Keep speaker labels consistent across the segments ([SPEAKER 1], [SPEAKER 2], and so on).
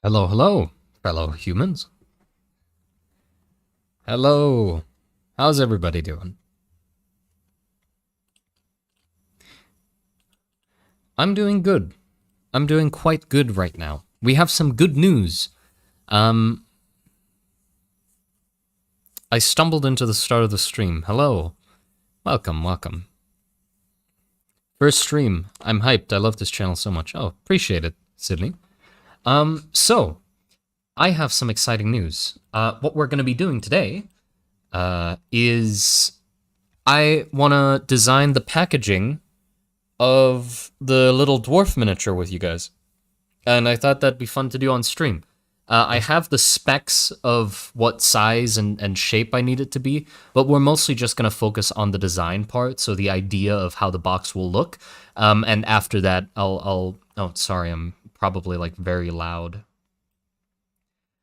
[SPEAKER 1] Hello, hello, fellow humans. Hello. How's everybody doing? I'm doing good. I'm doing quite good right now. We have some good news. Um, I stumbled into the start of the stream. Hello. Welcome, welcome. First stream. I'm hyped. I love this channel so much. Oh, appreciate it, Sydney. So, I have some exciting news. What we're going to be doing today is I want to design the packaging of the little dwarf miniature with you guys. And I thought that'd be fun to do on stream. I have the specs of what size and shape I need it to be, but we're mostly just going to focus on the design part, so the idea of how the box will look. And after that, oh, sorry, I'm probably like very loud.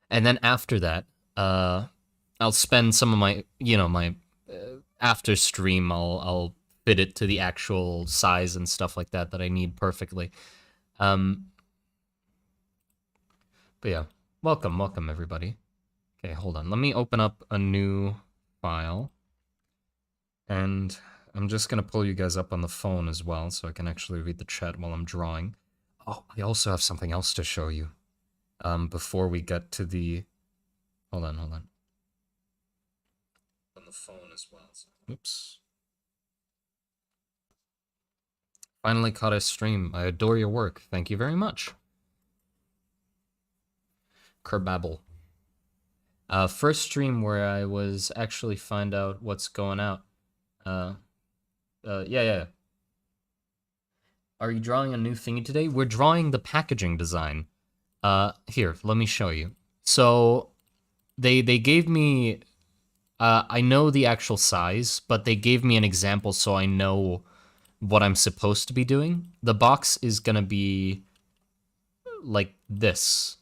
[SPEAKER 1] And then after that, I'll spend some of my, my after stream, I'll fit it to the actual size and stuff like that I need perfectly. But yeah, welcome everybody. Okay, hold on. Let me open up a new file. And I'm just gonna pull you guys up on the phone as well, so I can actually read the chat while I'm drawing. Oh, I also have something else to show you. Before we get to the... Hold on. On the phone as well. Oops. Finally caught a stream. I adore your work. Thank you very much. Kerbabble. First stream where I was actually find out what's going out. Yeah. Are you drawing a new thingy today? We're drawing the packaging design. Here, let me show you. So, they gave me... I know the actual size, but they gave me an example so I know what I'm supposed to be doing. The box is gonna be like this.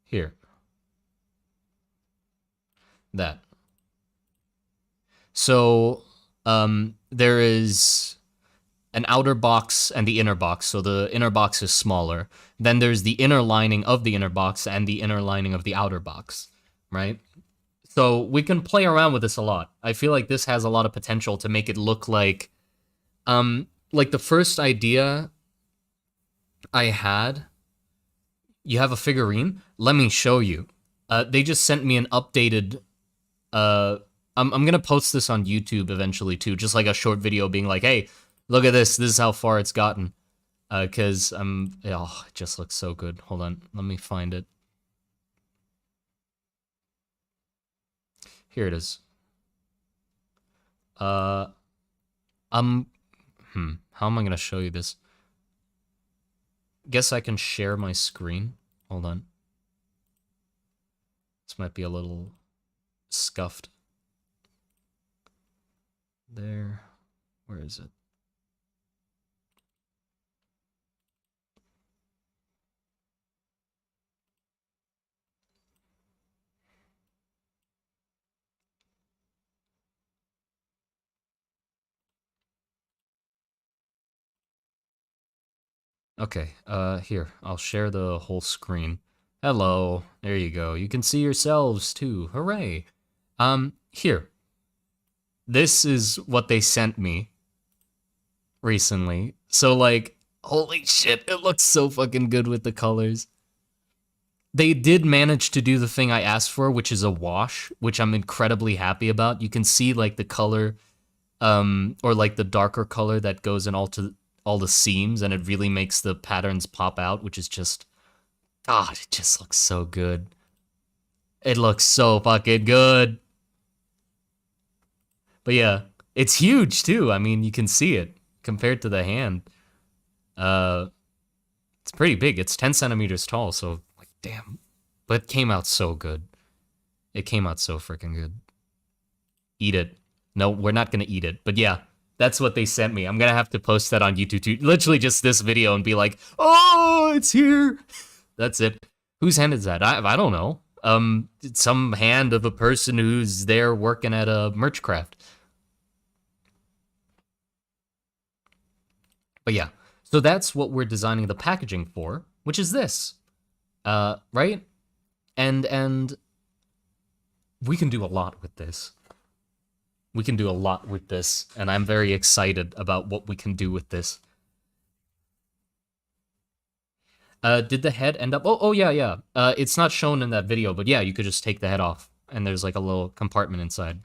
[SPEAKER 1] Here. That. So, there is an outer box and the inner box. So the inner box is smaller. Then there's the inner lining of the inner box and the inner lining of the outer box, right? So we can play around with this a lot. I feel like this has a lot of potential to make it look like the first idea I had. You have a figurine? Let me show you. They just sent me an updated. I'm gonna post this on YouTube eventually too, just like a short video being like, "Hey, look at this. This is how far it's gotten." Cause it just looks so good. Hold on, let me find it. Here it is. How am I gonna show you this? Guess I can share my screen. Hold on. This might be a little scuffed. There. Where is it? Okay, here, I'll share the whole screen. Hello, there you go. You can see yourselves too, hooray. Here. This is what they sent me recently. So, like, holy shit, it looks so fucking good with the colors. They did manage to do the thing I asked for, which is a wash, which I'm incredibly happy about. You can see, like, the color, or, like, the darker color that goes in all the seams, and it really makes the patterns pop out, which is just... God, it just looks so good. It looks so fucking good. But yeah, it's huge too. I mean, you can see it compared to the hand. It's pretty big. It's 10 centimeters tall, so like, damn. But it came out so good. It came out so freaking good. Eat it. No, we're not gonna eat it. But yeah, that's what they sent me. I'm gonna have to post that on YouTube too. Literally just this video and be like, oh, it's here. That's it. Whose hand is that? I don't know. It's some hand of a person who's there working at a merch craft. But yeah, so that's what we're designing the packaging for, which is this, right? And we can do a lot with this. We can do a lot with this, and I'm very excited about what we can do with this. Did the head end up? Oh, yeah, yeah. It's not shown in that video, but yeah, you could just take the head off, and there's like a little compartment inside.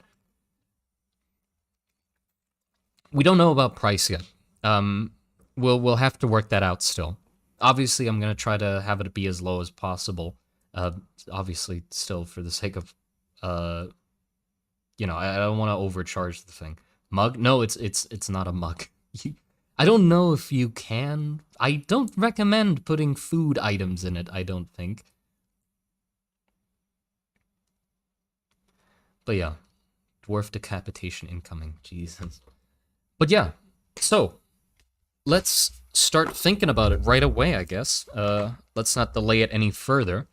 [SPEAKER 1] We don't know about price yet. Um, we'll have to work that out still. Obviously, I'm gonna try to have it be as low as possible. Uh, obviously, still for the sake of, uh, I don't want to overcharge the thing. Mug? No, it's not a mug. I don't know if you can. I don't recommend putting food items in it. I don't think. But yeah, dwarf decapitation incoming. Jesus. But yeah, so let's start thinking about it right away, I guess. Let's not delay it any further.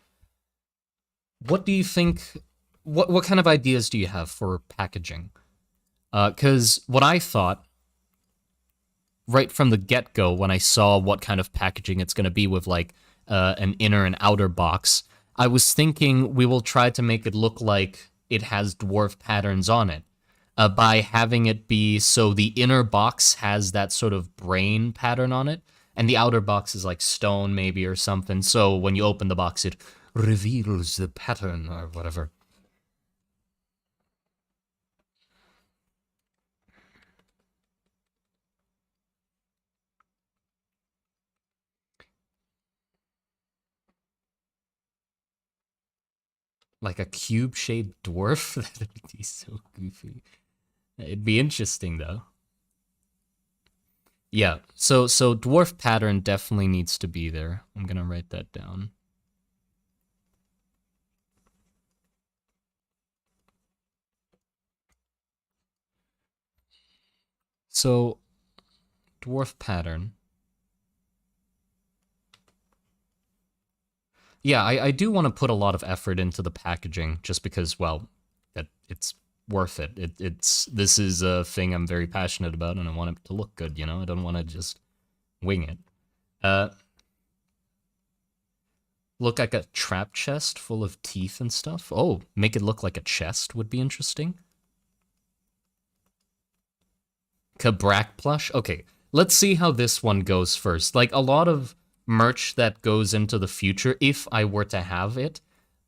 [SPEAKER 1] What do you think? What kind of ideas do you have for packaging? Because what I thought right from the get go when I saw what kind of packaging it's going to be with like an inner and outer box, I was thinking we will try to make it look like it has dwarf patterns on it. By having it be so the inner box has that sort of brain pattern on it, and the outer box is like stone maybe or something. So when you open the box, it reveals the pattern or whatever. Like a cube-shaped dwarf? That'd be so goofy. It'd be interesting though. Yeah, so dwarf pattern definitely needs to be there. I'm gonna write that down. So dwarf pattern. Yeah, I do want to put a lot of effort into the packaging just because, well, that it's worth it. It's this is a thing I'm very passionate about, and I want it to look good. I don't want to just wing it. Uh, look like a trap chest full of teeth and stuff. Oh, make it look like a chest would be interesting. Kabrak plush? Okay, let's see how this one goes first. Like, a lot of merch that goes into the future, if I were to have it,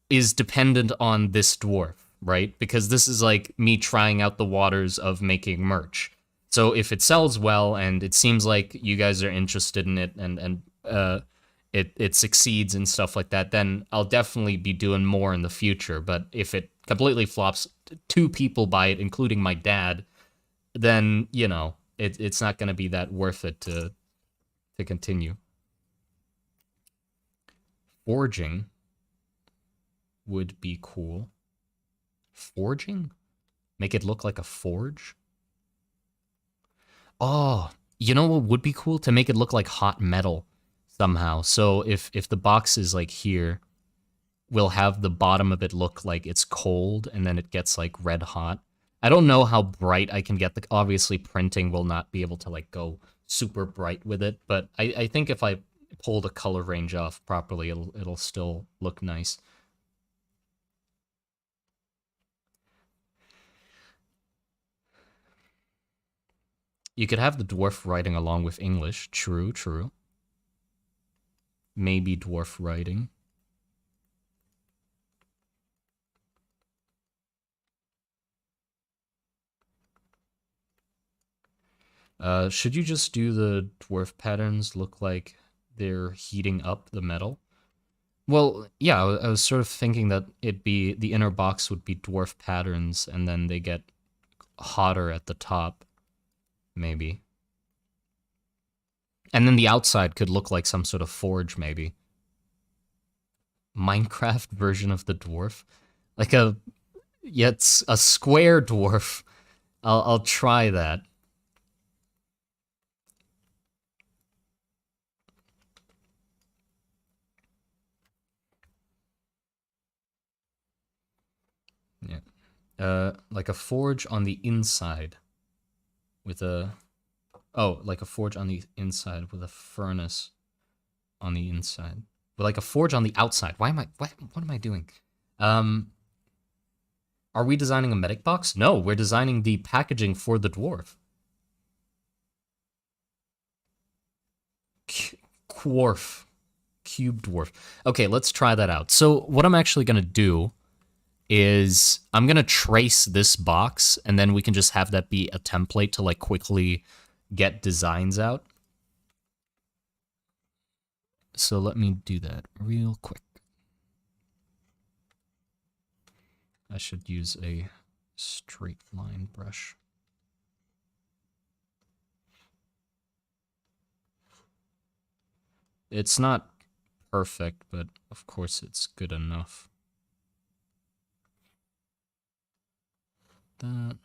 [SPEAKER 1] is dependent on this dwarf, right? Because this is like me trying out the waters of making merch. So if it sells well and it seems like you guys are interested in it and it succeeds and stuff like that, then I'll definitely be doing more in the future. But if it completely flops, two people buy it, including my dad, then it's not going to be that worth it to continue. Forging would be cool. Forging? Make it look like a forge? Oh, you know what would be cool? To make it look like hot metal somehow. So if the box is like here, we'll have the bottom of it look like it's cold and then it gets like red hot. I don't know how bright I can get the obviously printing will not be able to like go super bright with it, but I think if I pull the color range off properly, it'll still look nice. You could have the dwarf writing along with English. True, true. Maybe dwarf writing. Should you just do the dwarf patterns look like they're heating up the metal? Well, yeah, I was sort of thinking that it'd be the inner box would be dwarf patterns, and then they get hotter at the top, maybe. And then the outside could look like some sort of forge, maybe. Minecraft version of the dwarf, like it's a square dwarf. I'll try that. Yeah. Like a forge on the inside with a Oh, like a forge on the inside with a furnace on the inside. With like a forge on the outside. What am I doing? Are we designing a medic box? No, we're designing the packaging for the dwarf. Quarf. Cube dwarf. Okay, let's try that out. So what I'm actually going to do is I'm going to trace this box, and then we can just have that be a template to like quickly get designs out. So let me do that real quick. I should use a straight line brush. It's not perfect, but of course it's good enough. That.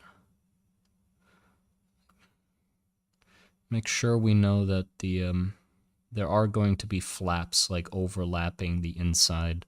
[SPEAKER 1] Make sure we know that the there are going to be flaps like overlapping the inside.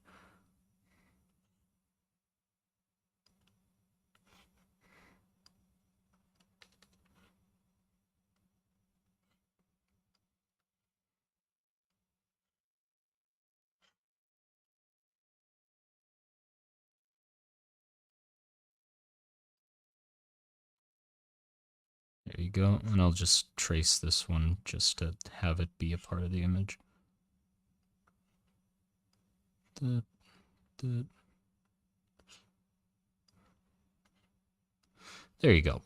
[SPEAKER 1] There you go, and I'll just trace this one just to have it be a part of the image. There you go.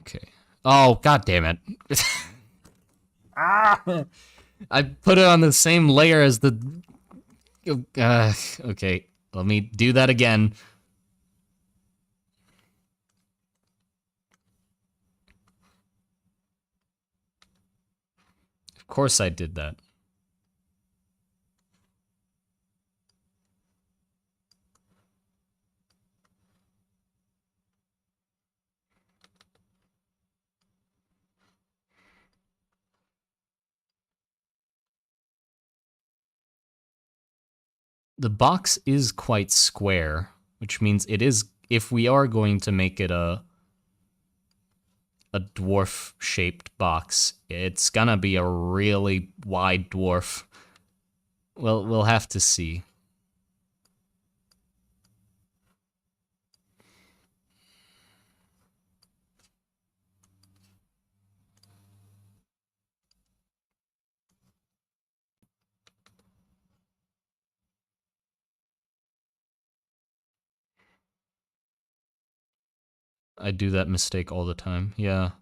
[SPEAKER 1] Okay. Oh, god damn it. I put it on the same layer as the... okay, let me do that again. Of course I did that. The box is quite square, which means it is, if we are going to make it a dwarf-shaped box, it's gonna be a really wide dwarf. Well, we'll have to see. I do that mistake all the time. Yeah,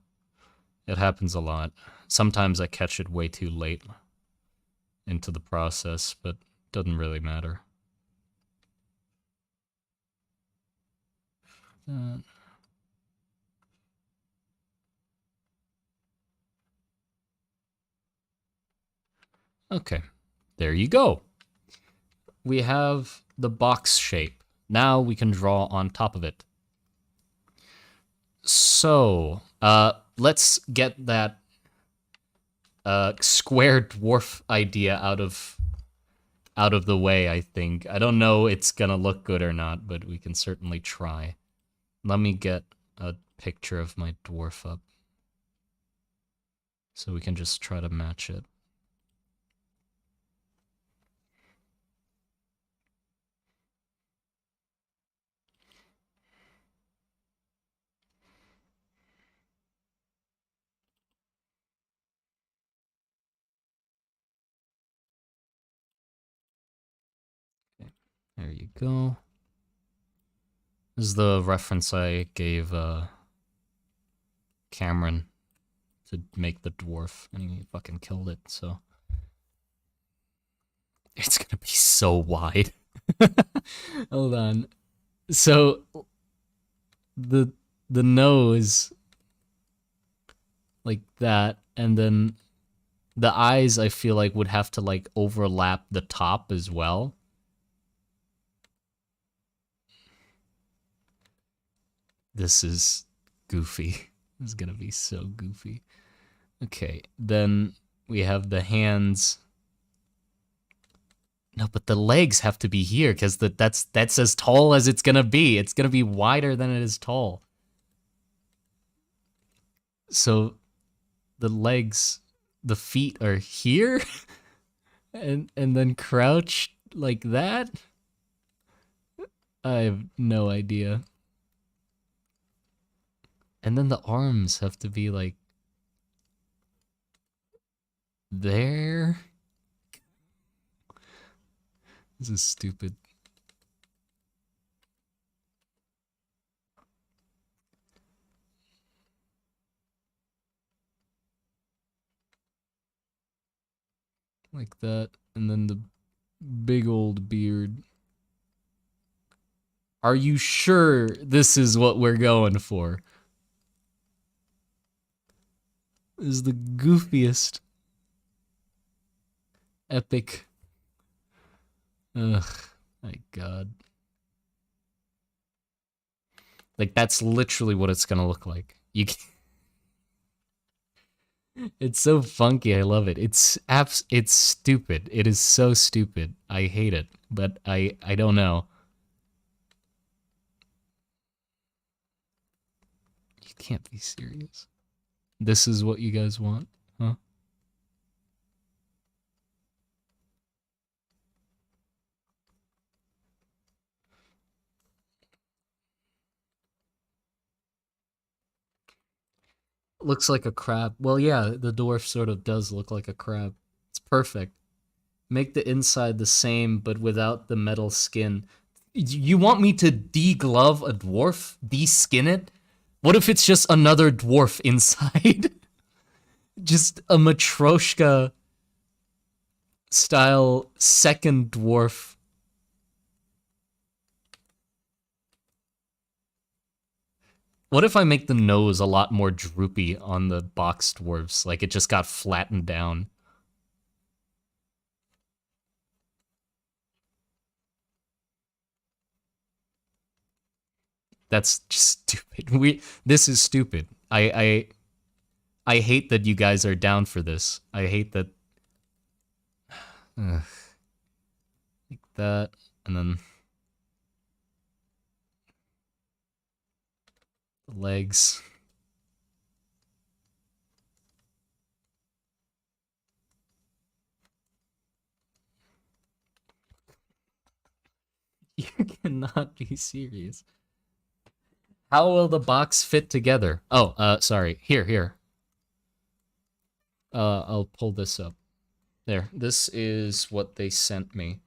[SPEAKER 1] it happens a lot. Sometimes I catch it way too late into the process, but doesn't really matter. Okay, there you go. We have the box shape. Now we can draw on top of it. So, let's get that square dwarf idea out of the way, I think. I don't know it's gonna look good or not, but we can certainly try. Let me get a picture of my dwarf up so we can just try to match it. Okay, there you go. This is the reference I gave Cameron to make the dwarf, and he fucking killed it, so. It's gonna be so wide. Hold on. So, the nose, like that, and then the eyes, I feel like, would have to, like, overlap the top as well. This is goofy. This is gonna be so goofy. Okay, then we have the hands. No, but the legs have to be here, because that's as tall as it's gonna be. It's gonna be wider than it is tall. So the legs, the feet are here, and then crouched like that. I have no idea. And then the arms have to be like there. This is stupid. Like that, and then the big old beard. Are you sure this is what we're going for? This is the goofiest. Epic. Ugh, my god. Like, that's literally what it's gonna look like. You can... It's so funky, I love it. It's stupid. It is so stupid. I hate it, but I don't know. You can't be serious. This is what you guys want, huh? Looks like a crab. Well, yeah, the dwarf sort of does look like a crab. It's perfect. Make the inside the same, but without the metal skin. You want me to de-glove a dwarf? De-skin it? What if it's just another dwarf inside? Just a Matryoshka style second dwarf. What if I make the nose a lot more droopy on the box dwarves? Like it just got flattened down. That's just stupid. This is stupid. I hate that you guys are down for this. I hate that. Ugh. Like that, and then the legs. You cannot be serious. How will the box fit together? Oh, sorry. Here. I'll pull this up. There. This is what they sent me.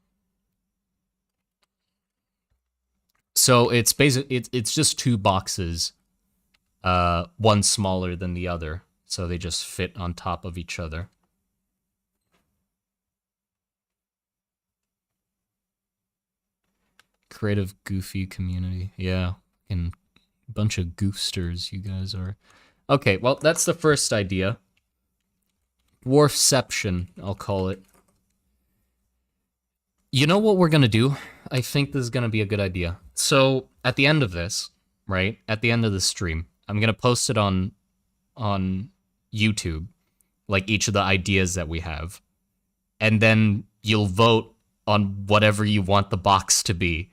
[SPEAKER 1] So it's it's just two boxes, one smaller than the other, so they just fit on top of each other. Creative, goofy community, yeah, and bunch of goofsters you guys are. Okay, well that's the first idea. Dwarfception, I'll call it. You know what we're gonna do? I think this is gonna be a good idea. So at the end of this, right? At the end of the stream, I'm gonna post it on YouTube, like each of the ideas that we have, and then you'll vote on whatever you want the box to be.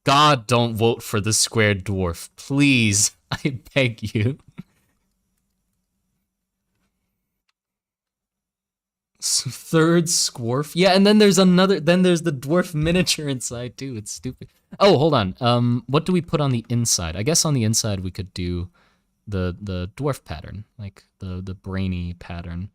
[SPEAKER 1] God, don't vote for the squared dwarf, please. I beg you. Third squarf, yeah, and then there's another. Then there's the dwarf miniature inside too. It's stupid. Oh, hold on. What do we put on the inside? I guess on the inside we could do the dwarf pattern, like the brainy pattern.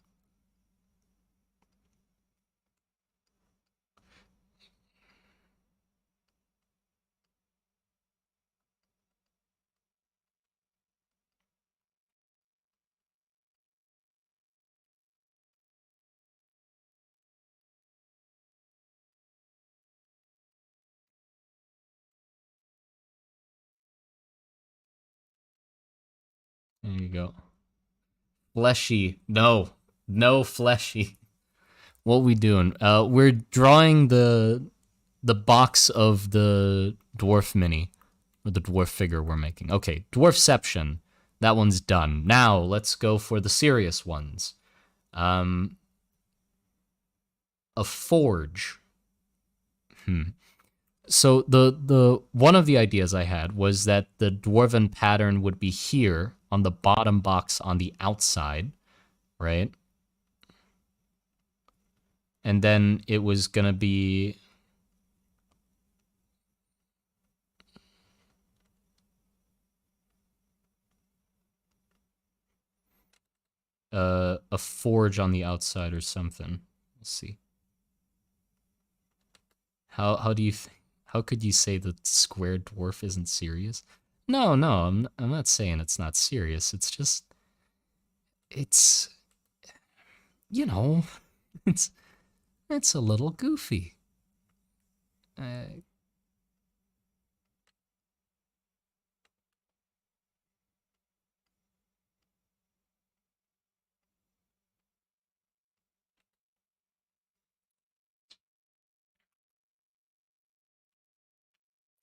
[SPEAKER 1] There you go. Fleshy. No fleshy. What we doing? We're drawing the box of the dwarf mini, or the dwarf figure we're making. Okay, dwarfception. That one's done. Now let's go for the serious ones. A forge. So the one of the ideas I had was that the dwarven pattern would be here on the bottom box on the outside, right? And then it was gonna be a forge on the outside or something. Let's see. How do you how could you say the square dwarf isn't serious? No, no, I'm not saying it's not serious. It's just it's you know, it's it's a little goofy. Uh,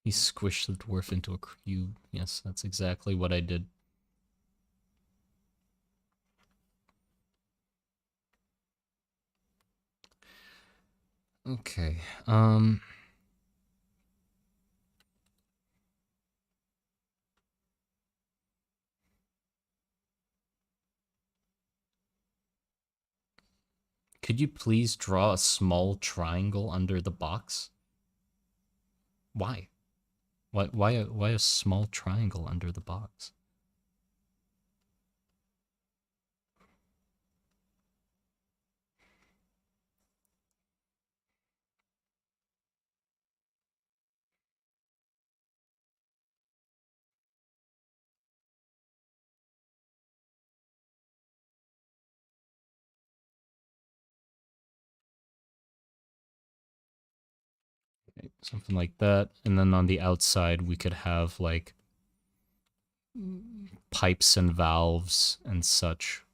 [SPEAKER 1] he squished the dwarf into a cube. Yes, that's exactly what I did. Okay. Could you please draw a small triangle under the box? Why? Why a small triangle under the box? Okay, something like that. And then on the outside, we could have like pipes and valves and such.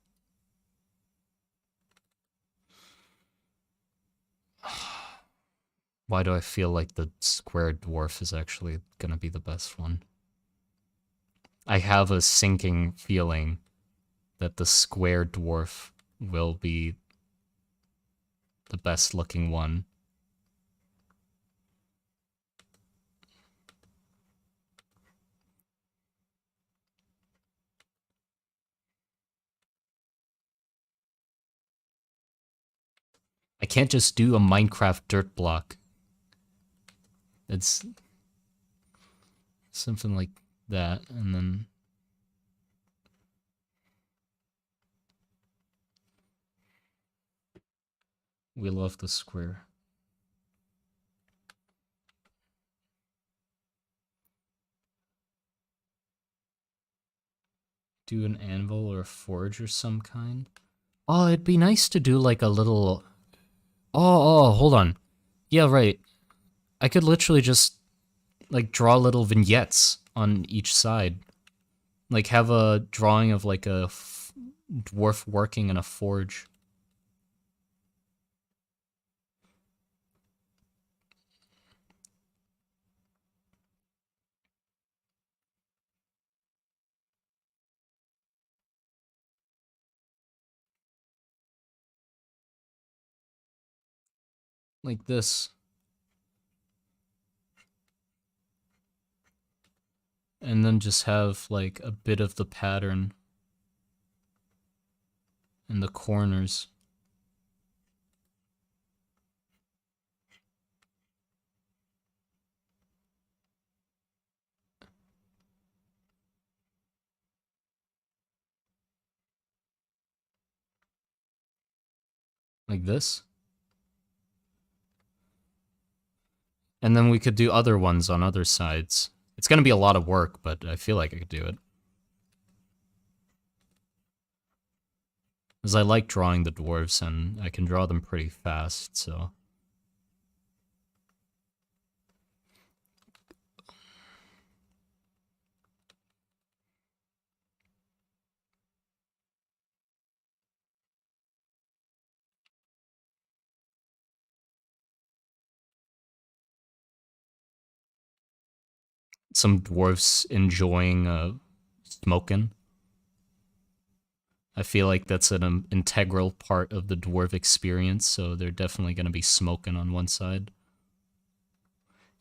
[SPEAKER 1] Why do I feel like the square dwarf is actually gonna be the best one? I have a sinking feeling that the square dwarf will be the best looking one. I can't just do a Minecraft dirt block. It's something like that, and then we love the square. Do an anvil or a forge or some kind. Oh, it'd be nice to do like a little. Oh, hold on. Yeah, right. I could literally just like draw little vignettes on each side. Like have a drawing of like a dwarf working in a forge. Like this. And then just have like a bit of the pattern in the corners. Like this. And then we could do other ones on other sides. It's gonna be a lot of work, but I feel like I could do it. Because I like drawing the dwarves, and I can draw them pretty fast, so... Some dwarves enjoying smoking. I feel like that's an integral part of the dwarf experience, so they're definitely going to be smoking on one side.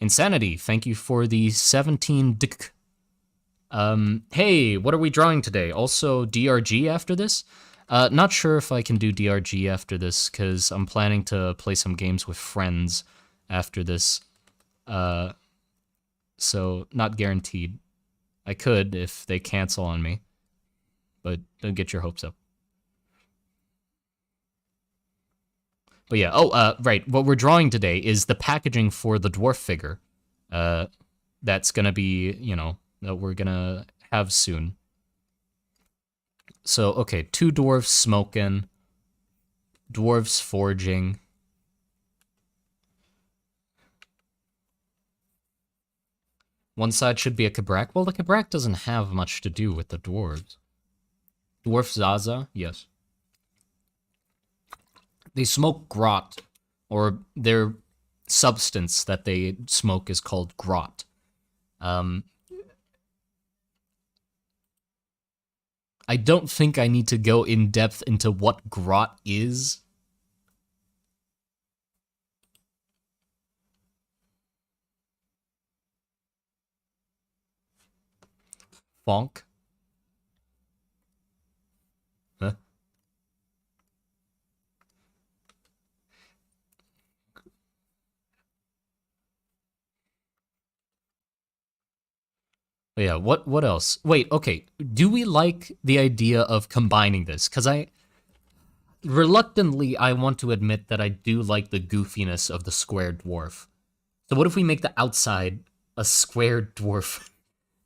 [SPEAKER 1] Insanity, thank you for the 17 dick. Hey, what are we drawing today? Also DRG after this? Not sure if I can do DRG after this, because I'm planning to play some games with friends after this. So not guaranteed. I could if they cancel on me, but don't get your hopes up. But yeah, right, what we're drawing today is the packaging for the dwarf figure. That's gonna be, that we're gonna have soon. So, okay, 2 dwarves smoking, dwarves forging. One side should be a Kabrak. Well, the Kabrak doesn't have much to do with the dwarves. Dwarf Zaza, yes. They smoke grot, or their substance that they smoke is called grot. I don't think I need to go in depth into what grot is. Fonk. Huh? Yeah, what else? Wait, okay. Do we like the idea of combining this? Because reluctantly, I want to admit that I do like the goofiness of the square dwarf. So what if we make the outside a square dwarf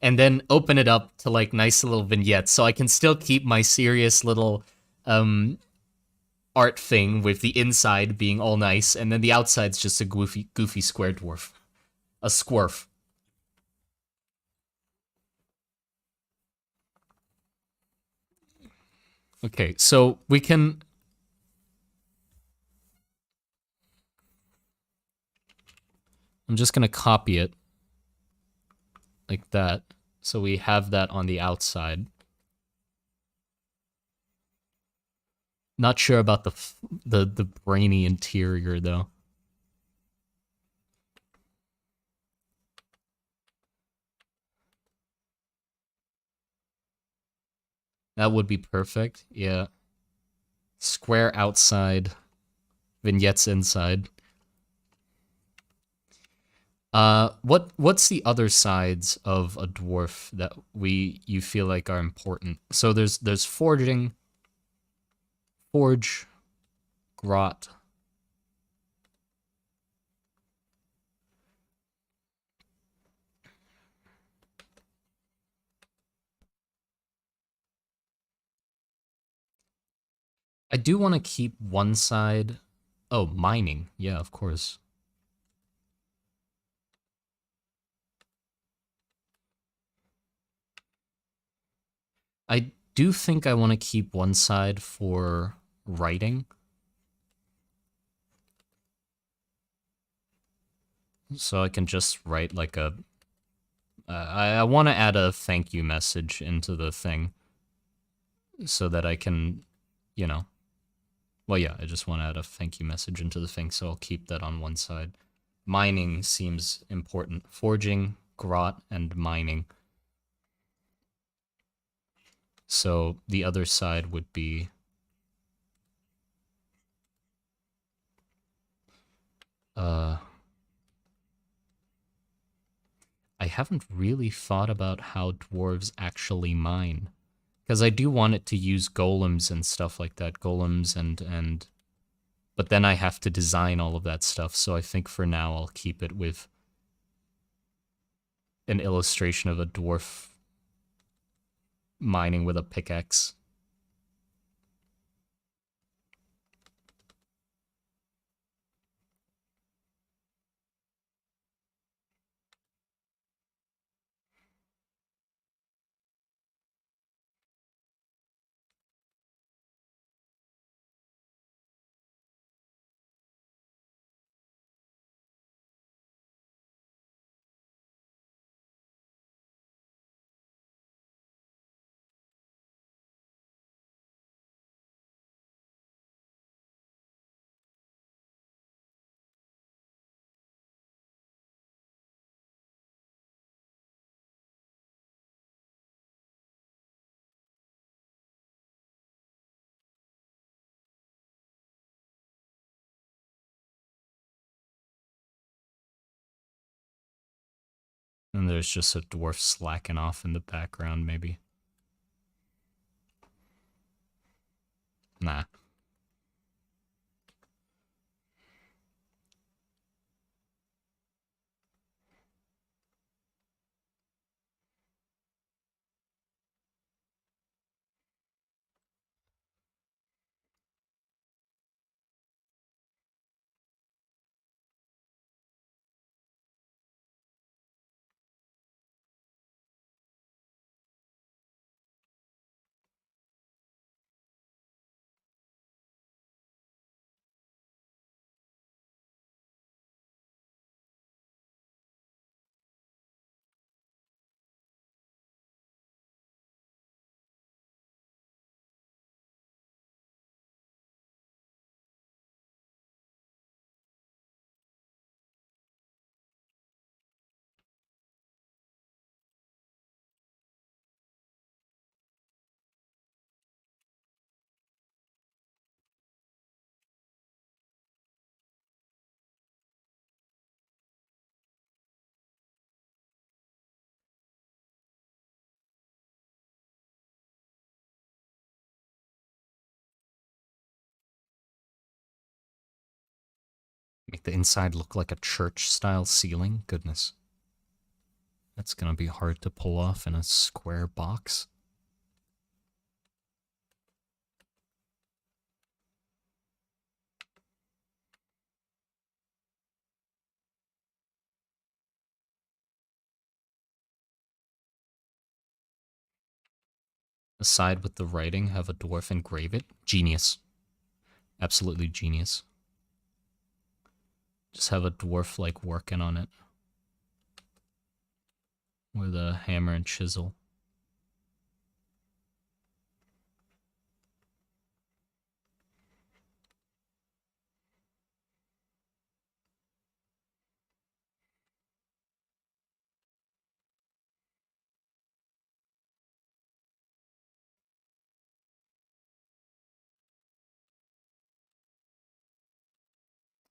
[SPEAKER 1] and then open it up to like nice little vignettes so I can still keep my serious little art thing with the inside being all nice and then the outside's just a goofy square dwarf. A squirf. Okay, so we can... I'm just gonna copy it like that. So we have that on the outside. Not sure about the brainy interior though. That would be perfect. Yeah. Square outside, vignettes inside. What's the other sides of a dwarf that you feel like are important? So there's forging, forge, grot. I do want to keep one side. Oh, mining. Yeah, of course. I do think I want to keep one side for writing. So I can just write like a... I want to add a thank you message into the thing. So that I can, Well, yeah, I just want to add a thank you message into the thing, so I'll keep that on one side. Mining seems important. Forging, grot, and mining. So the other side would be... I haven't really thought about how dwarves actually mine. Because I do want it to use golems and stuff like that. Golems and... But then I have to design all of that stuff, so I think for now I'll keep it with an illustration of a dwarf mining with a pickaxe. And there's just a dwarf slacking off in the background, maybe. Nah. Make the inside look like a church-style ceiling? Goodness. That's gonna be hard to pull off in a square box. The side with the writing, have a dwarf engrave it. Genius. Absolutely genius. Just have a dwarf, like, working on it. With a hammer and chisel.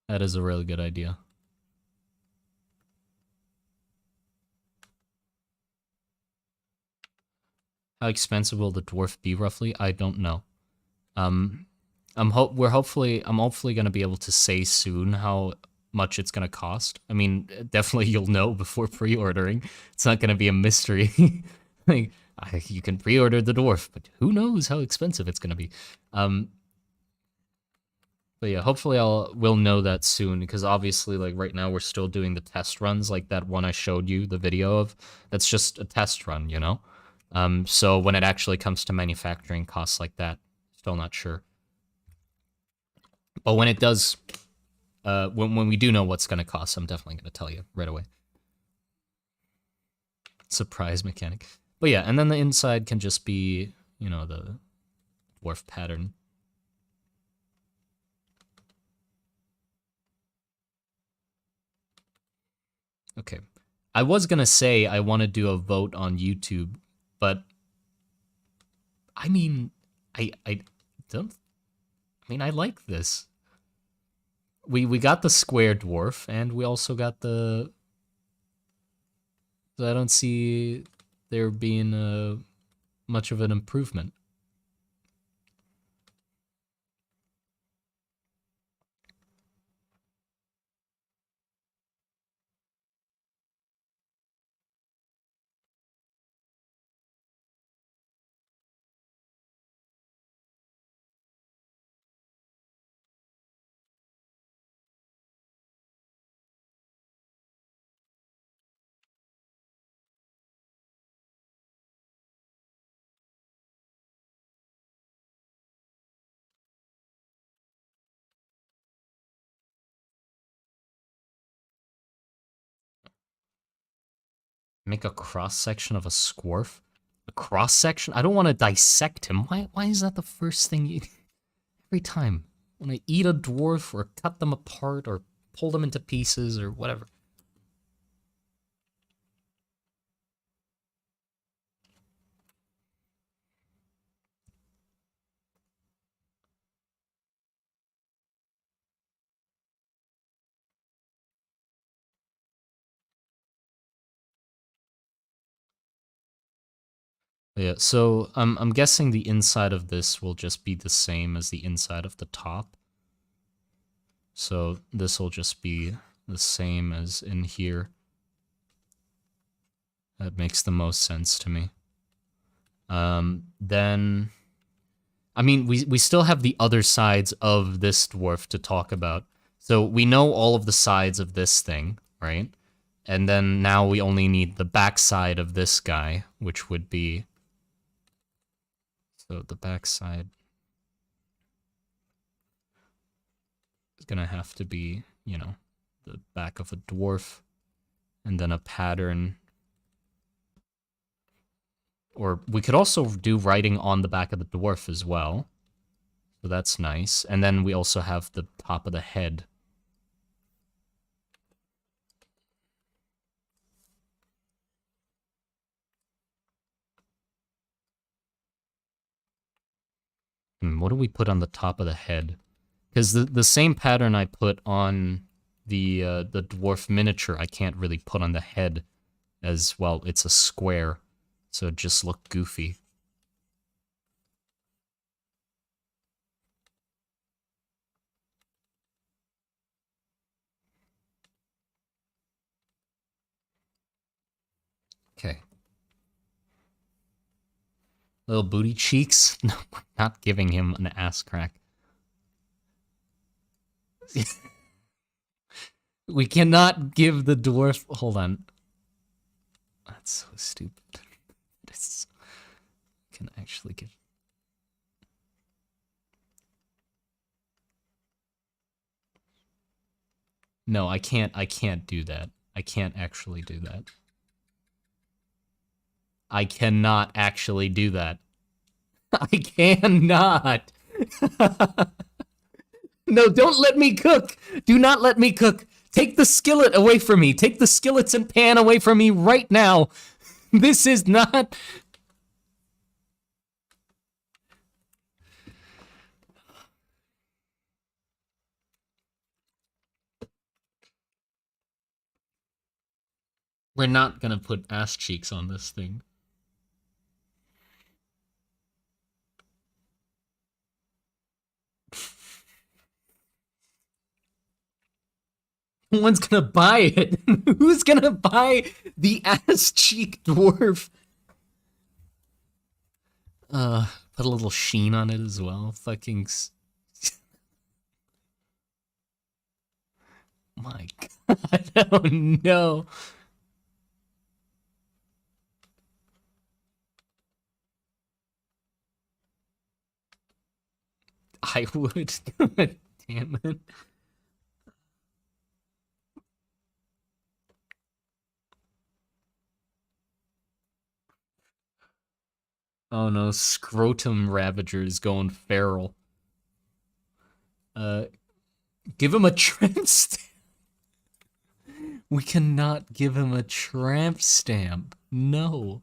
[SPEAKER 1] That is a really good idea. How expensive will the dwarf be roughly? I don't know. I'm hopefully gonna be able to say soon how much it's gonna cost. I mean, definitely you'll know before pre-ordering. It's not gonna be a mystery. Like, you can pre-order the dwarf, but who knows how expensive it's gonna be. But yeah, hopefully we'll know that soon, because obviously, like, right now we're still doing the test runs, like that one I showed you the video of. That's just a test run, you know? So when it actually comes to manufacturing costs like that, still not sure. But when it does, when we do know what's going to cost, I'm definitely going to tell you right away. Surprise mechanic. But yeah, and then the inside can just be, you know, the dwarf pattern. Okay. I was going to say I want to do a vote on YouTube, but I mean, I don't, I mean, I like this. We got the square dwarf, and we also got the, I don't see there being much of an improvement. Make a cross section of a squarf. A cross section? I don't want to dissect him. Why is that the first thing you every time? When I eat a dwarf or cut them apart or pull them into pieces or whatever. Yeah, so I'm guessing the inside of this will just be the same as the inside of the top. So this will just be the same as in here. That makes the most sense to me. Then, I mean, we still have the other sides of this dwarf to talk about. So we know all of the sides of this thing, right? And then now we only need the back side of this guy, which would be... So the back side is gonna have to be, you know, the back of a dwarf, and then a pattern. Or we could also do writing on the back of the dwarf as well. So that's nice. And then we also have the top of the head. What do we put on the top of the head? Because the same pattern I put on the dwarf miniature, I can't really put on the head, as well. It's a square, so it just look goofy. Okay. Little booty cheeks. No, not giving him an ass crack. We cannot give the dwarf... Hold on. That's so stupid. This can actually give... No, I can't do that. I can't actually do that. I cannot actually do that. I cannot. No, don't let me cook. Do not let me cook. Take the skillet away from me. Take the skillets and pan away from me right now. This is not... We're not gonna put ass cheeks on this thing. No one's gonna buy it. Who's gonna buy the ass cheek dwarf? Put a little sheen on it as well. Fucking... My god, oh no. I would. Damn it. Oh no, scrotum ravager's going feral. Give him a tramp stamp. We cannot give him a tramp stamp. No.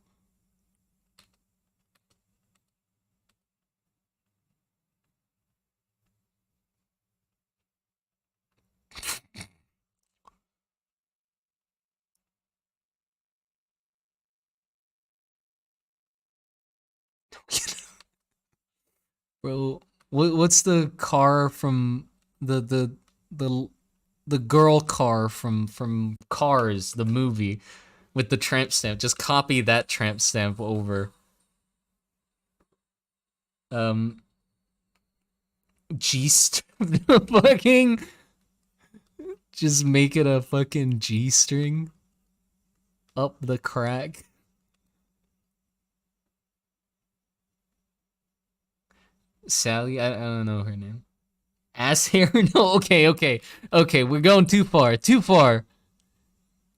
[SPEAKER 1] Bro, what's the car from the the girl car from Cars, the movie, with the tramp stamp? Just copy that tramp stamp over. G fucking just make it a fucking G string up the crack. Sally, I don't know her name. Ass hair? No, okay, we're going too far,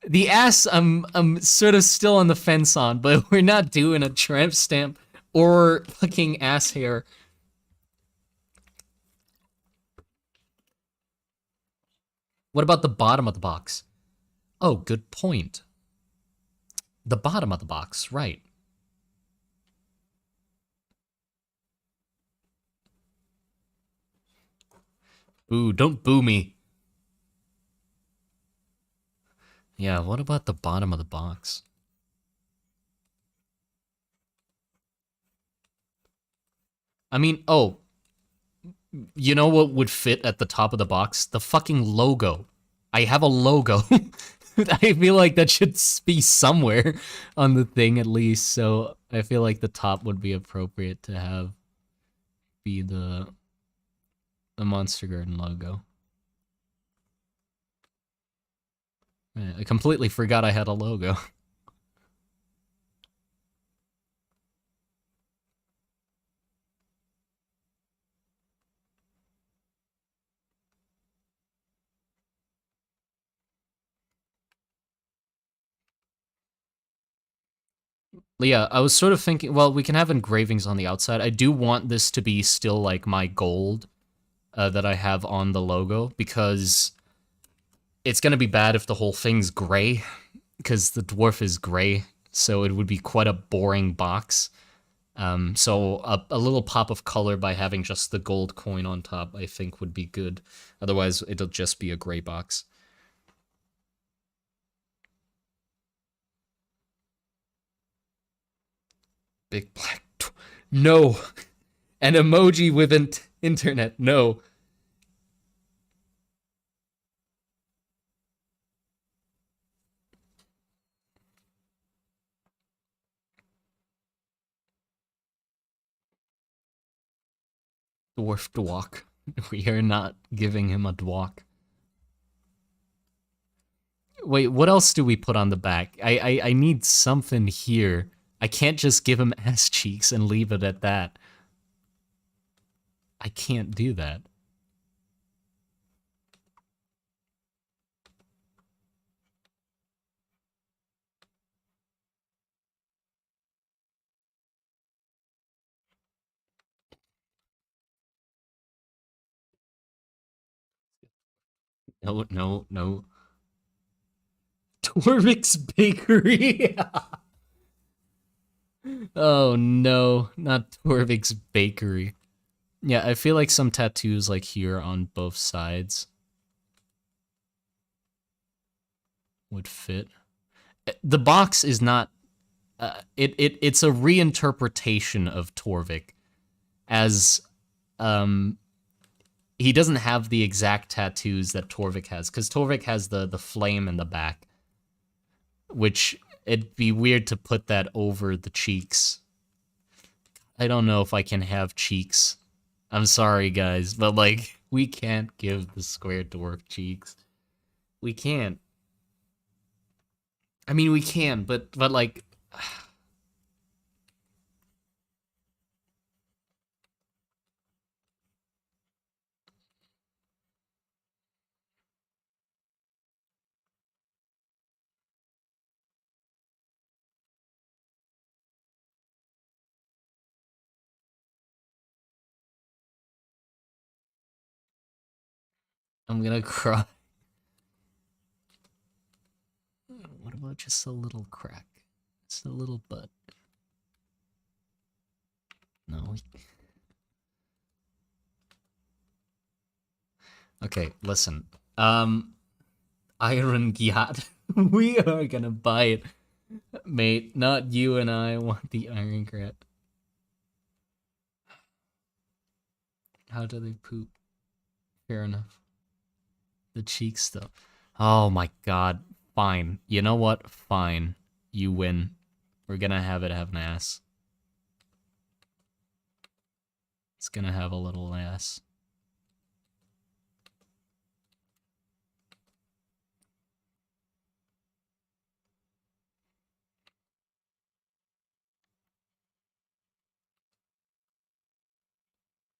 [SPEAKER 1] The ass, I'm sort of still on the fence on, but we're not doing a tramp stamp or fucking ass hair. What about the bottom of the box? Oh, good point. The bottom of the box, right. Boo, don't boo me. Yeah, what about the bottom of the box? I mean, oh, you know what would fit at the top of the box? The fucking logo. I have a logo. I feel like that should be somewhere on the thing at least. So I feel like the top would be appropriate to have be the Monster Garden logo. I completely forgot I had a logo. Yeah, I was sort of thinking, well, we can have engravings on the outside. I do want this to be still like my gold that I have on the logo, because it's going to be bad if the whole thing's gray, because the dwarf is gray, so it would be quite a boring box. So a little pop of color by having just the gold coin on top, I think would be good. Otherwise, it'll just be a gray box. Big black... No! An emoji with an internet, no. Dwarf dwalk. We are not giving him a dwalk. Wait, what else do we put on the back? I need something here. I can't just give him ass cheeks and leave it at that. I can't do that. No, no, no. Torvik's Bakery. Oh no, not Torvik's Bakery. Yeah, I feel like some tattoos like here on both sides would fit. The box is not it's a reinterpretation of Torvik, as he doesn't have the exact tattoos that Torvik has, because Torvik has the flame in the back, which it'd be weird to put that over the cheeks. I don't know if I can have cheeks. I'm sorry, guys, but like, we can't give the square dwarf cheeks. We can't. I mean, we can, but like, I'm gonna cry. What about just a little crack? Just a little butt. No. Okay, listen. Iron Gyat. We are gonna buy it. Mate, not you and I want the Iron Grat. How do they poop? Fair enough. The cheek stuff. Oh my god. Fine. You know what? Fine. You win. We're gonna have it have an ass. It's gonna have a little ass.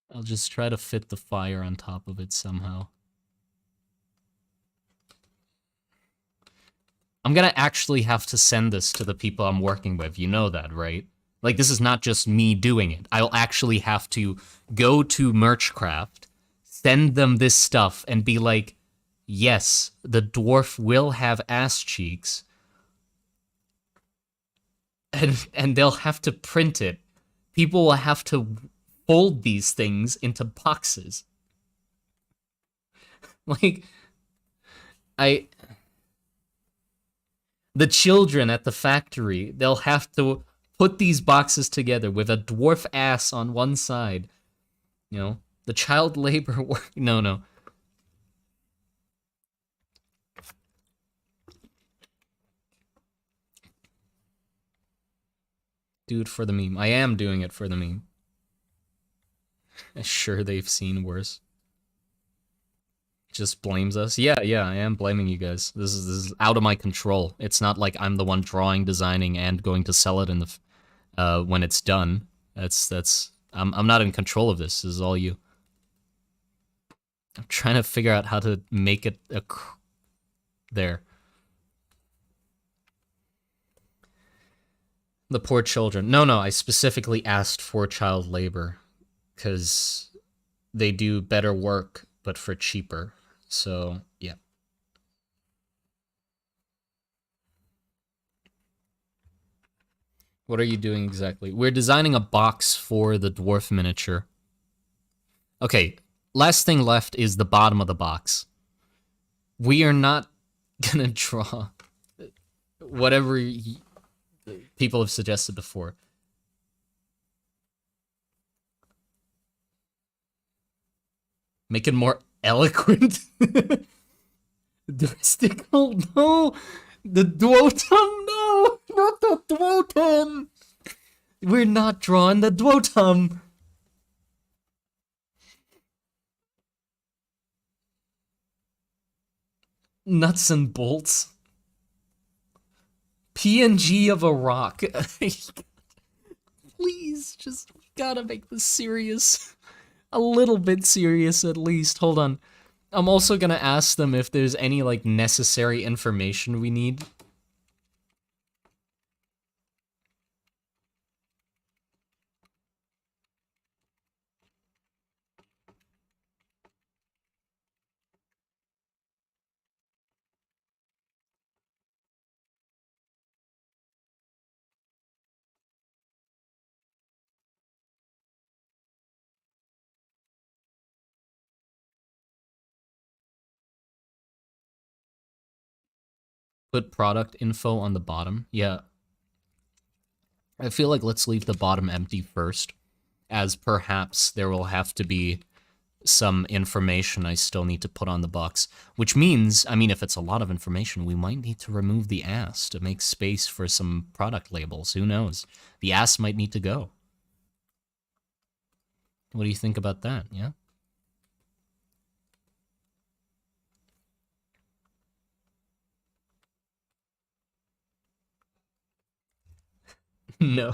[SPEAKER 1] I'll just try to fit the fire on top of it somehow. I'm gonna actually have to send this to the people I'm working with. You know that, right? Like, this is not just me doing it. I'll actually have to go to Merchcraft, send them this stuff, and be like, yes, the dwarf will have ass cheeks. And they'll have to print it. People will have to fold these things into boxes. Like, the children at the factory, they'll have to put these boxes together with a dwarf ass on one side You know, the child labor work. No, no. Do it for the meme. I am doing it for the meme. Sure, they've seen worse. Just blames us. Yeah, yeah, I am blaming you guys. This is out of my control. It's not like I'm the one drawing, designing, and going to sell it in the when it's done. I'm not in control of this. This is all you. I'm trying to figure out how to make it there. The poor children. No, no, I specifically asked for child labor because they do better work, but for cheaper. So, yeah. What are you doing exactly? We're designing a box for the dwarf miniature. Okay, last thing left is the bottom of the box. We are not gonna draw whatever people have suggested before. Make it more eloquent. Mystical, no. The Dwotum, no. Not the Dwotum. We're not drawing the Dwotum. Nuts and bolts. PNG of a rock. Please, just gotta make this serious. A little bit serious at least. Hold on. I'm also gonna ask them if there's any, like, necessary information we need. Put product info on the bottom. Yeah. I feel like let's leave the bottom empty first, as perhaps there will have to be some information I still need to put on the box. Which means, I mean, if it's a lot of information, we might need to remove the ass to make space for some product labels. Who knows? The ass might need to go. What do you think about that, yeah? No.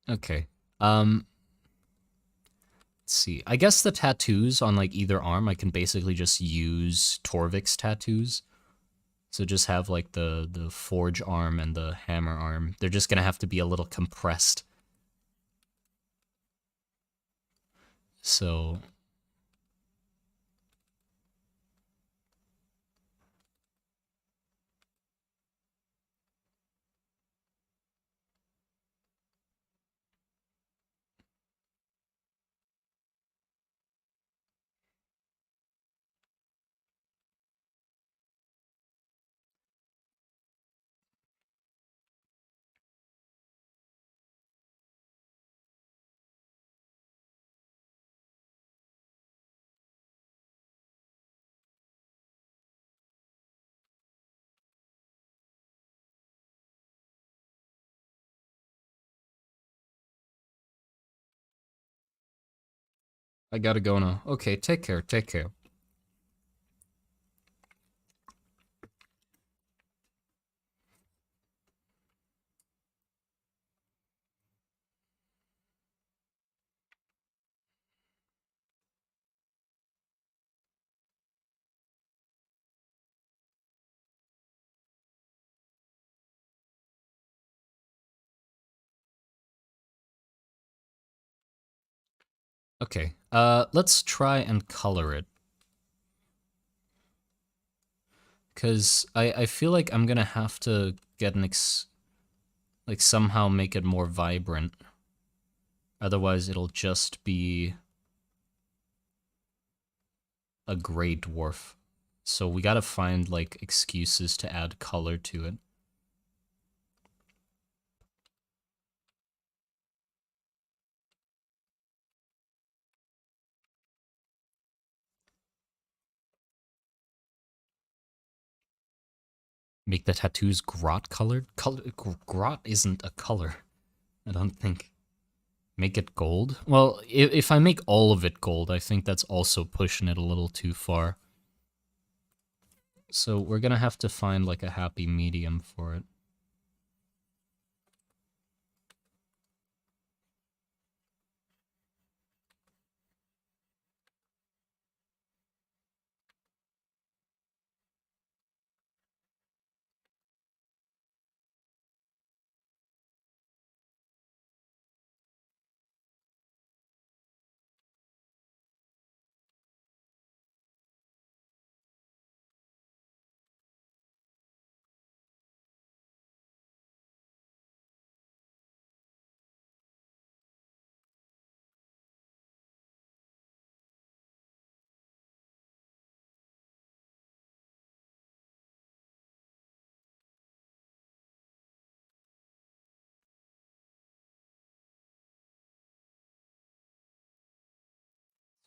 [SPEAKER 1] Okay. Let's see. I guess the tattoos on, like, either arm, I can basically just use Torvik's tattoos. So just have, like, the forge arm and the hammer arm. They're just gonna have to be a little compressed. So... I gotta go now. Okay, take care, take care. Okay, let's try and color it. Because I feel like I'm gonna have to get an like, somehow make it more vibrant. Otherwise, it'll just be a gray dwarf. So we gotta find, like, excuses to add color to it. Make the tattoos grot colored? Grot isn't a color, I don't think. Make it gold? Well, if I make all of it gold, I think that's also pushing it a little too far. So we're gonna have to find like a happy medium for it.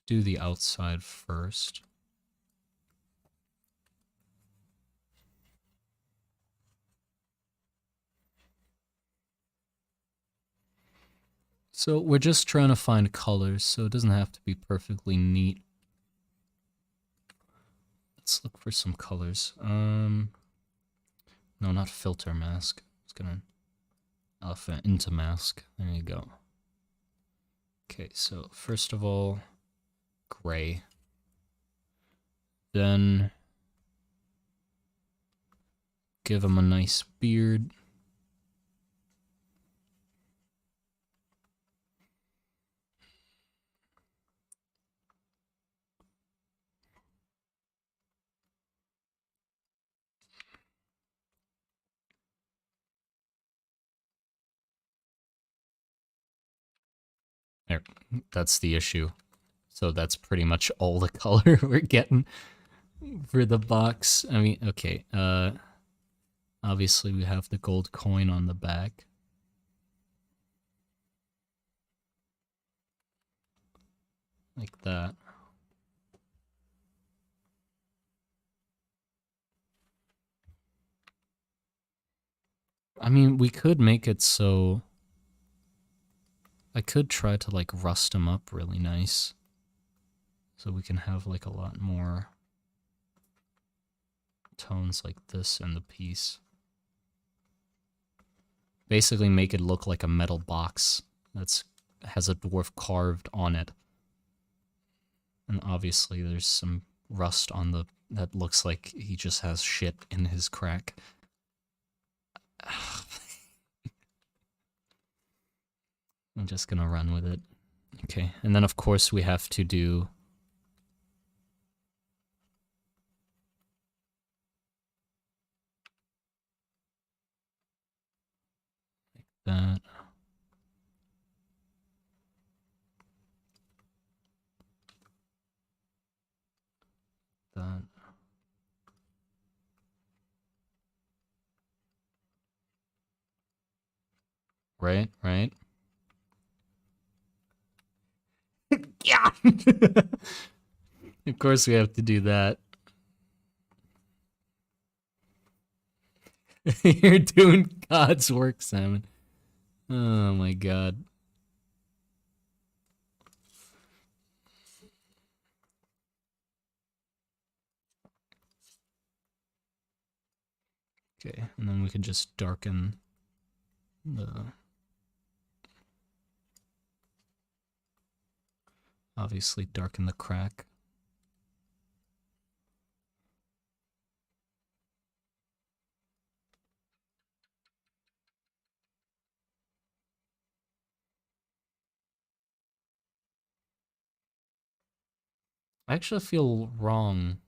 [SPEAKER 1] Do the outside first. So we're just trying to find colors, so it doesn't have to be perfectly neat. Let's look for some colors. No, not filter mask. It's gonna alpha into mask. There you go. Okay, so first of all, gray. Then give him a nice beard. There, that's the issue. So that's pretty much all the color we're getting for the box. I mean, okay, obviously we have the gold coin on the back. Like that. I mean, we could make it so... I could try to, like, rust them up really nice. So we can have, like, a lot more tones like this in the piece. Basically make it look like a metal box that's has a dwarf carved on it. And obviously there's some rust on the... that looks like he just has shit in his crack. I'm just gonna run with it. Okay, and then of course we have to do... that. That. Right, right. Yeah! Of course we have to do that. You're doing God's work, Simon. Oh my god. Okay, and then we can just darken the... obviously darken the crack. I actually feel wrong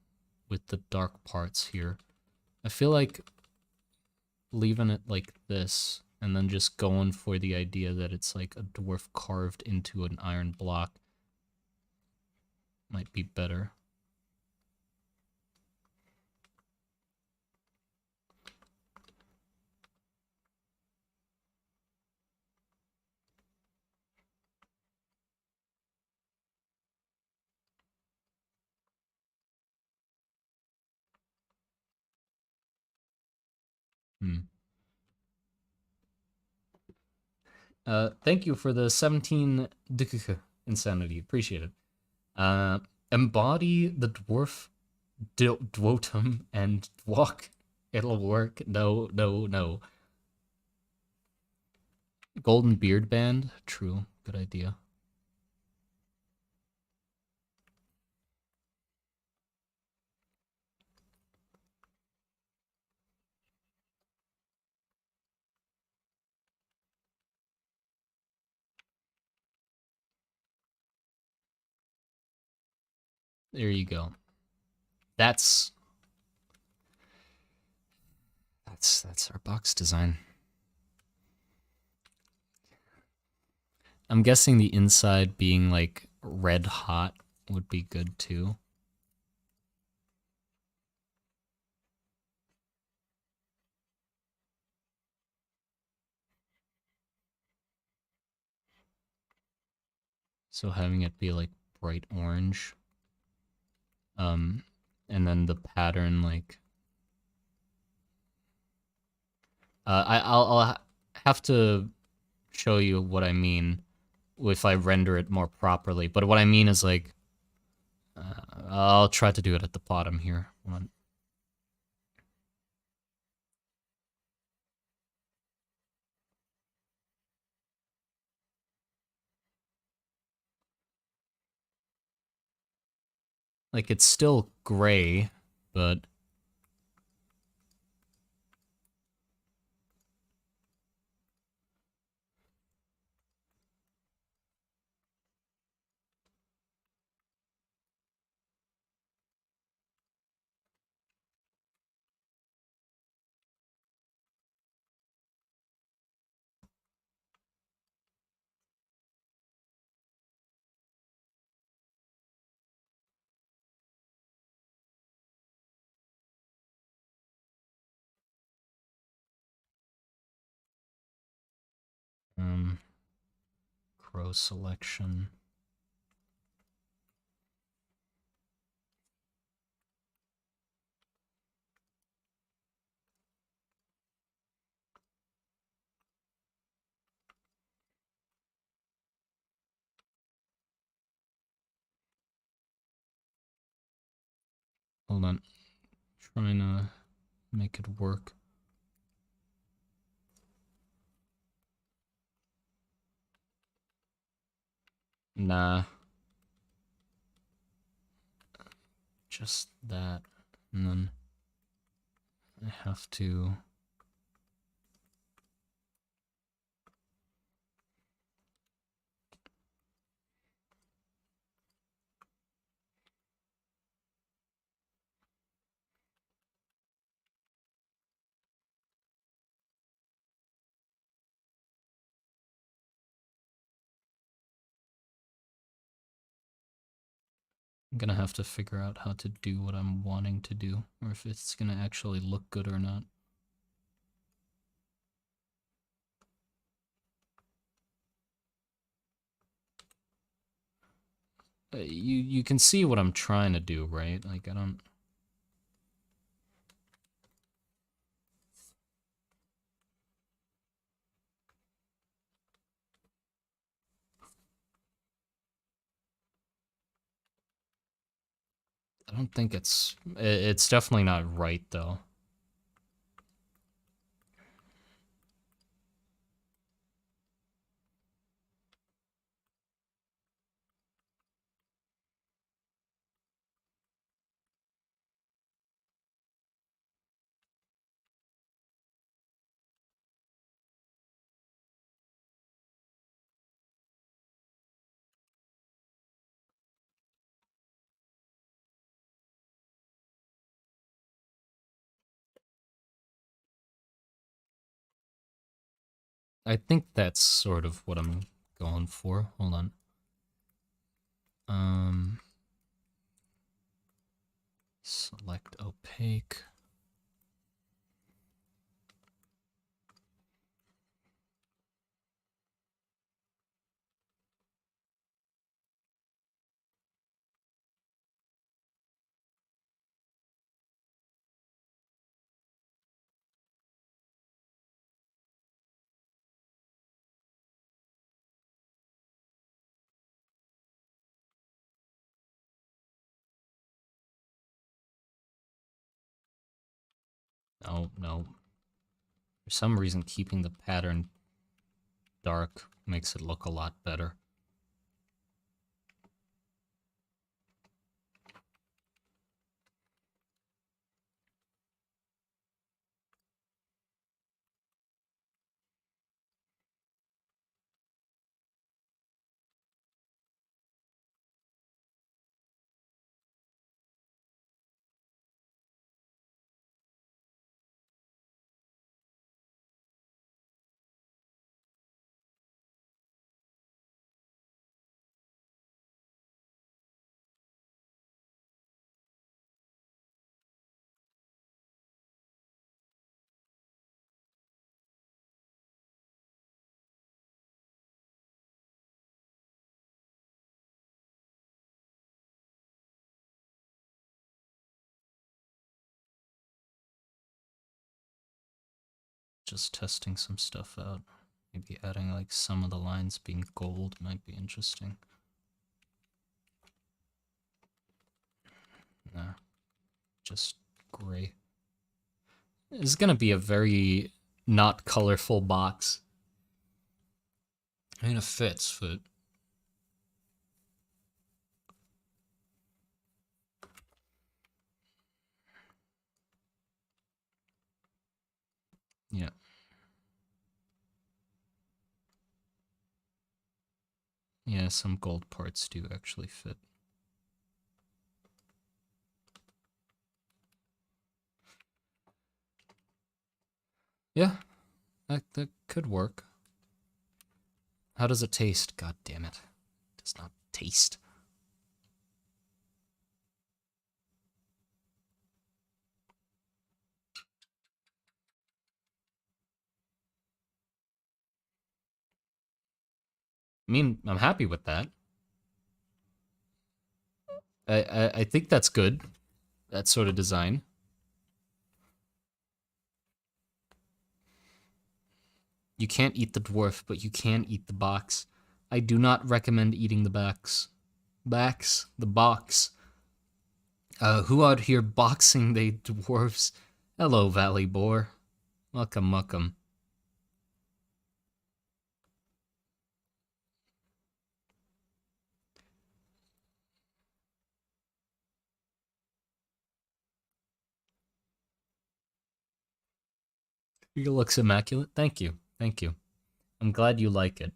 [SPEAKER 1] with the dark parts here. I feel like leaving it like this and then just going for the idea that it's like a dwarf carved into an iron block might be better. Thank you for the 17 DKK insanity. Appreciate it. Embody the dwarf dwotum and walk. It'll work. No, no, no. Golden beard band. True. Good idea. There you go. That's our box design. I'm guessing the inside being like red hot would be good too. So having it be like bright orange. And then the pattern like I'll have to show you what I mean if I render it more properly. But what I mean is like I'll try to do it at the bottom here. Like it's still gray, but crow selection. Hold on. Trying to make it work. Nah. Just that. And then I have to... I'm gonna have to figure out how to do what I'm wanting to do, or if it's gonna actually look good or not. You can see what I'm trying to do, right? Like I don't think it's definitely not right though. I think that's sort of what I'm going for. Hold on. Select opaque. No, no. For some reason, keeping the pattern dark makes it look a lot better. Just testing some stuff out. Maybe adding like some of the lines being gold might be interesting. Nah, just gray. It's gonna be a very not colorful box. I mean, it fits, but yeah. Yeah, some gold parts do actually fit. Yeah, that could work. How does it taste? God damn it. It does not taste. I mean, I'm happy with that. I think that's good. That sort of design. You can't eat the dwarf, but you can eat the box. I do not recommend eating the backs. Backs? The box. Who out here boxing they dwarfs? Hello, Valley Boar. Welcome, welcome. It looks immaculate. Thank you. Thank you. I'm glad you like it.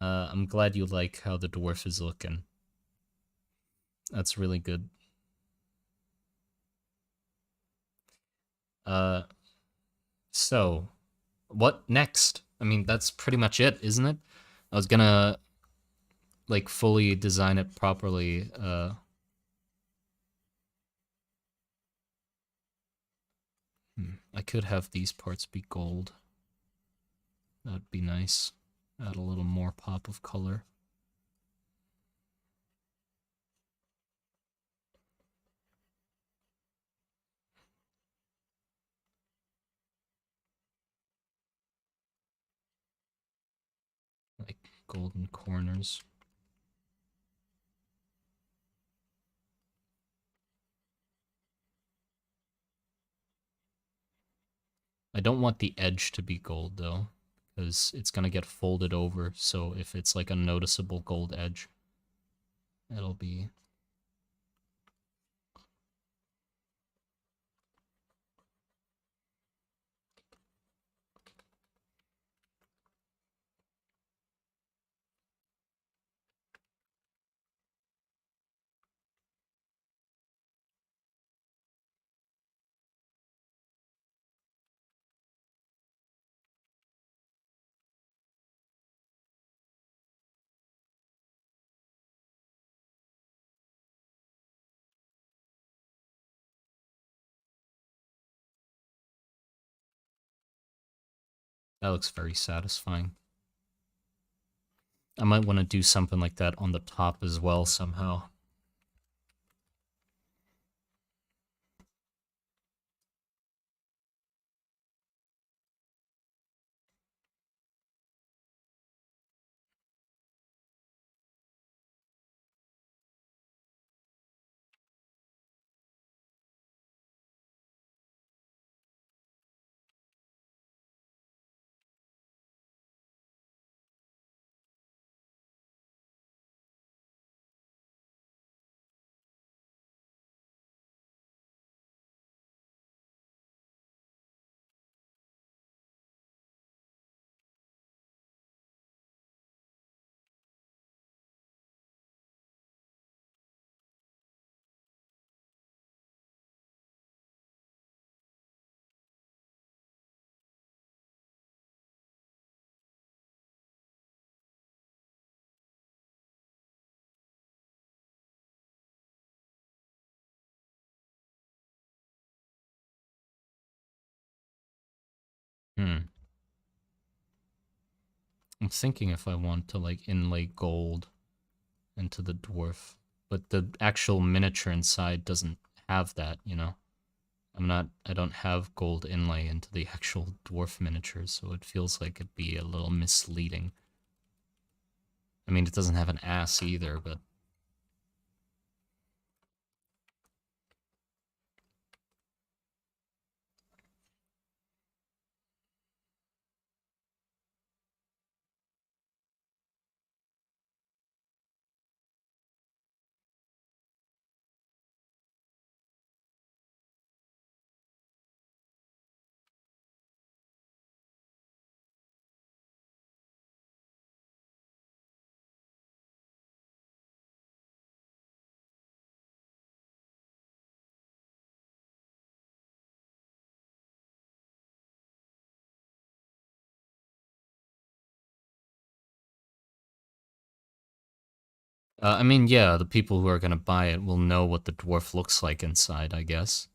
[SPEAKER 1] I'm glad you like how the dwarf is looking. That's really good. Uh, so, what next? I mean, that's pretty much it, isn't it? I was gonna, like, fully design it properly. I could have these parts be gold. That'd be nice. Add a little more pop of color. Like golden corners. I don't want the edge to be gold though, because it's gonna get folded over, so if it's like a noticeable gold edge, it'll be... That looks very satisfying. I might want to do something like that on the top as well somehow. I'm thinking if I want to like inlay gold into the dwarf, but the actual miniature inside doesn't have that, you know? I don't have gold inlay into the actual dwarf miniature, so it feels like it'd be a little misleading. I mean, it doesn't have an ass either, but... I mean, yeah, the people who are gonna buy it will know what the dwarf looks like inside, I guess.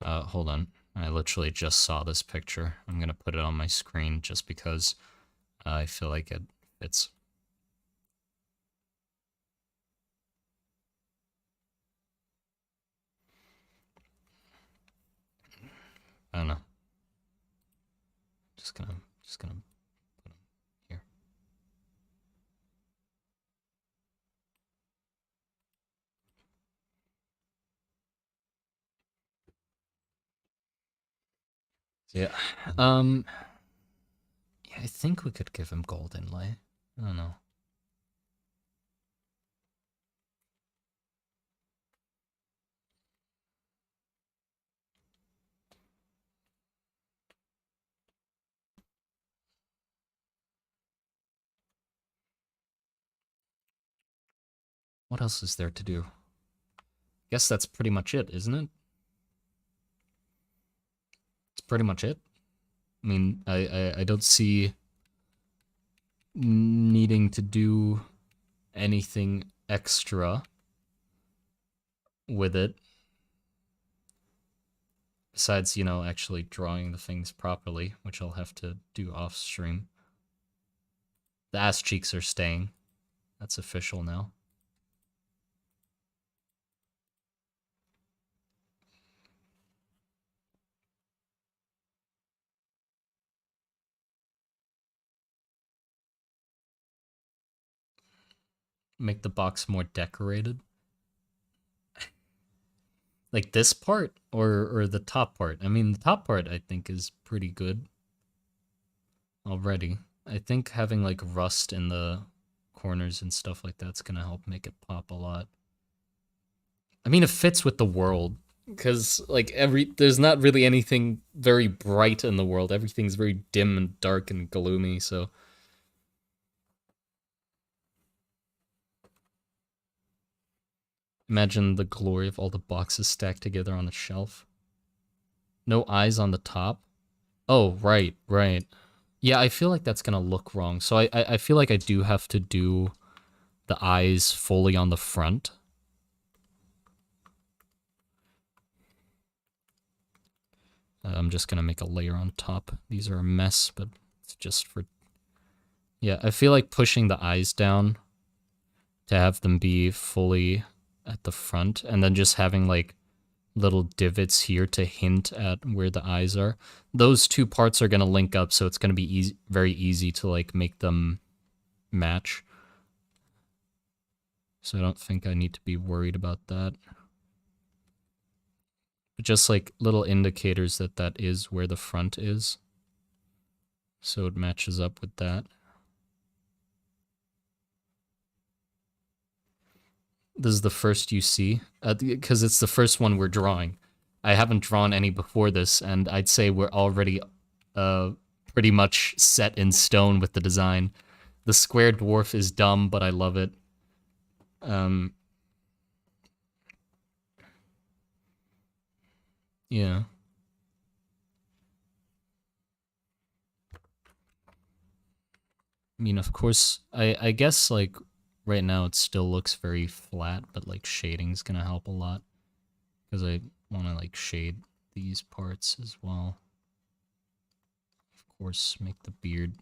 [SPEAKER 1] Hold on. I literally just saw this picture. I'm gonna put it on my screen just because I feel like it fits. I don't know. Just gonna put them here. Yeah. Yeah, I think we could give him gold inlay. I don't know. What else is there to do? Guess that's pretty much it, isn't it? It's pretty much it. I mean, I don't see needing to do anything extra with it. Besides, you know, actually drawing the things properly, which I'll have to do off stream. The ass cheeks are staying. That's official now. Make the box more decorated. Like this part or the top part? I mean, the top part I think is pretty good already. I think having like rust in the corners and stuff like that's gonna help make it pop a lot. I mean, it fits with the world because like there's not really anything very bright in the world. Everything's very dim and dark and gloomy. So imagine the glory of all the boxes stacked together on a shelf. No eyes on the top. Oh, right, right. Yeah, I feel like that's gonna look wrong. So I feel like I do have to do the eyes fully on the front. I'm just gonna make a layer on top. These are a mess, but it's just for... Yeah, I feel like pushing the eyes down to have them be fully at the front, and then just having like little divots here to hint at where the eyes are. Those two parts are gonna link up, so it's gonna be very easy to like make them match. So I don't think I need to be worried about that. But just like little indicators that that is where the front is. So it matches up with that. This is the first you see, because it's the first one we're drawing. I haven't drawn any before this, and I'd say we're already pretty much set in stone with the design. The square dwarf is dumb, but I love it. Yeah. I mean, of course, I guess, like, Right now it still looks very flat, but like shading's gonna help a lot. Because I want to like shade these parts as well. Of course, make the beard.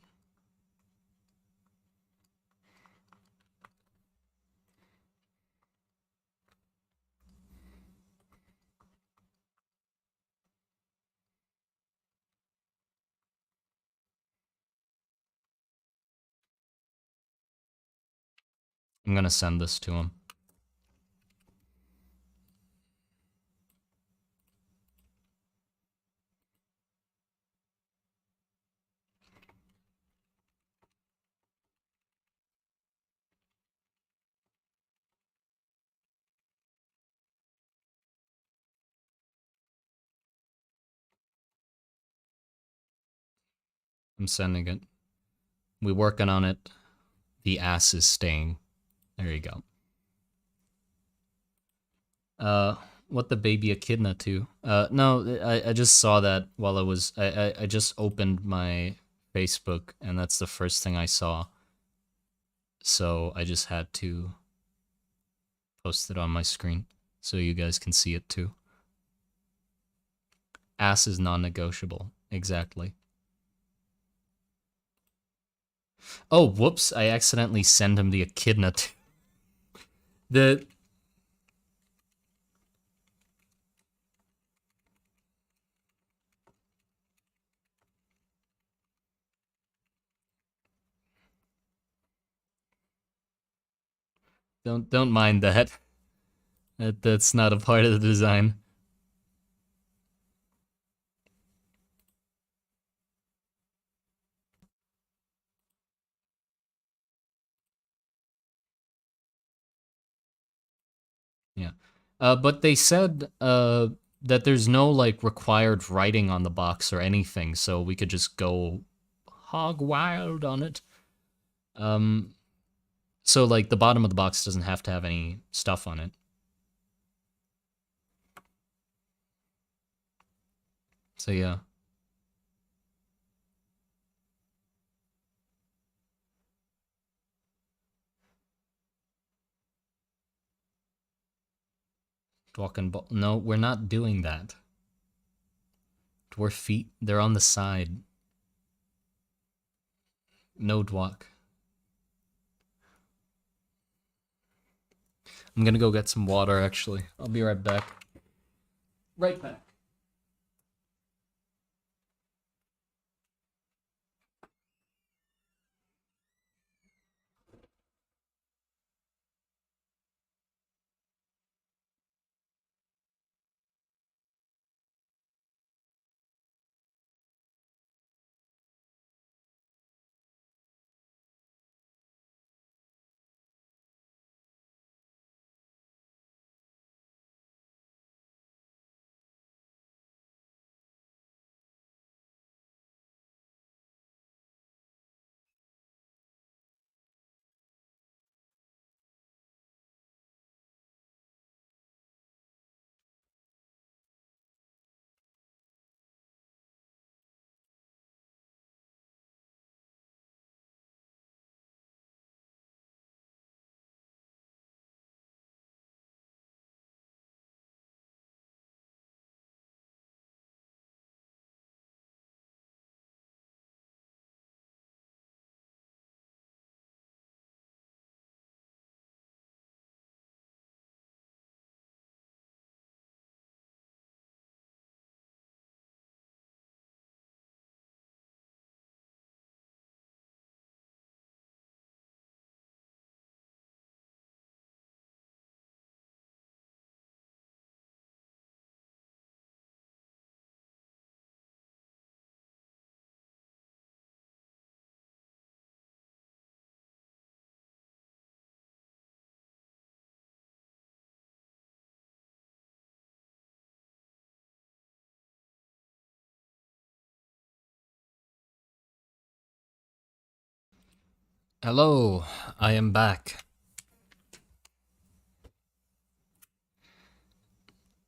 [SPEAKER 1] I'm gonna send this to him. I'm sending it. We're working on it. The ass is staying. There you go. What the baby echidna to? No, I just saw that while I just opened my Facebook and that's the first thing I saw. So I just had to post it on my screen so you guys can see it too. Ass is non-negotiable. Exactly. Oh, whoops, I accidentally sent him the echidna too. The don't mind that. That's not a part of the design. Yeah. But they said that there's no like required writing on the box or anything, so we could just go hog wild on it. So like the bottom of the box doesn't have to have any stuff on it. So yeah. No, we're not doing that. Dwarf feet, they're on the side. No dwalk. I'm gonna go get some water actually. I'll be right back. Right back. Hello, I am back.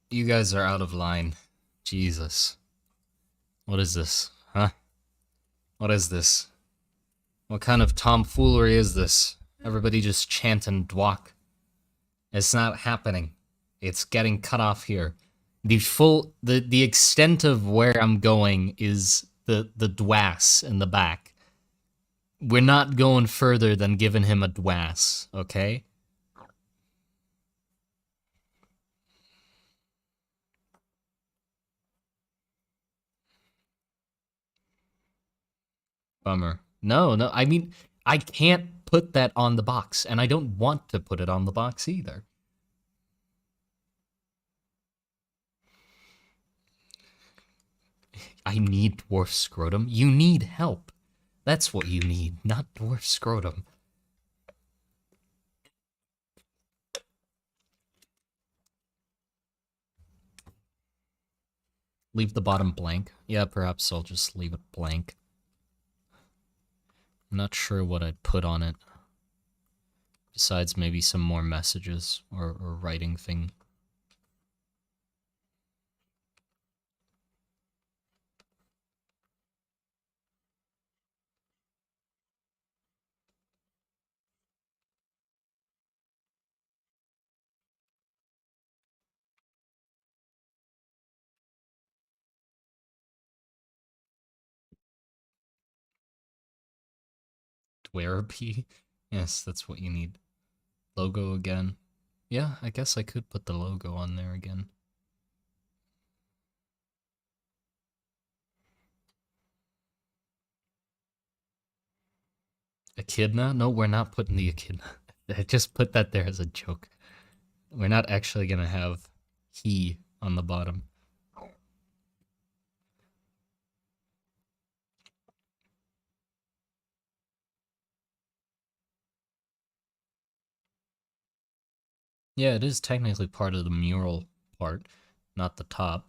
[SPEAKER 1] You guys are out of line. Jesus. What is this? Huh? What is this? What kind of tomfoolery is this? Everybody just chant and dwalk. It's not happening. It's getting cut off here. The extent of where I'm going is the dwas in the back. We're not going further than giving him a dwas, okay? Bummer. No, I mean, I can't put that on the box, and I don't want to put it on the box either. I need dwarf scrotum. You need help. That's what you need, not dwarf scrotum. Leave the bottom blank. Yeah, perhaps I'll just leave it blank. I'm not sure what I'd put on it. Besides maybe some more messages or writing thing. Dwarapy? Yes, that's what you need. Logo again. Yeah, I guess I could put the logo on there again. Echidna? No, we're not putting the echidna. I just put that there as a joke. We're not actually gonna have he on the bottom. Yeah, it is technically part of the mural part, not the top.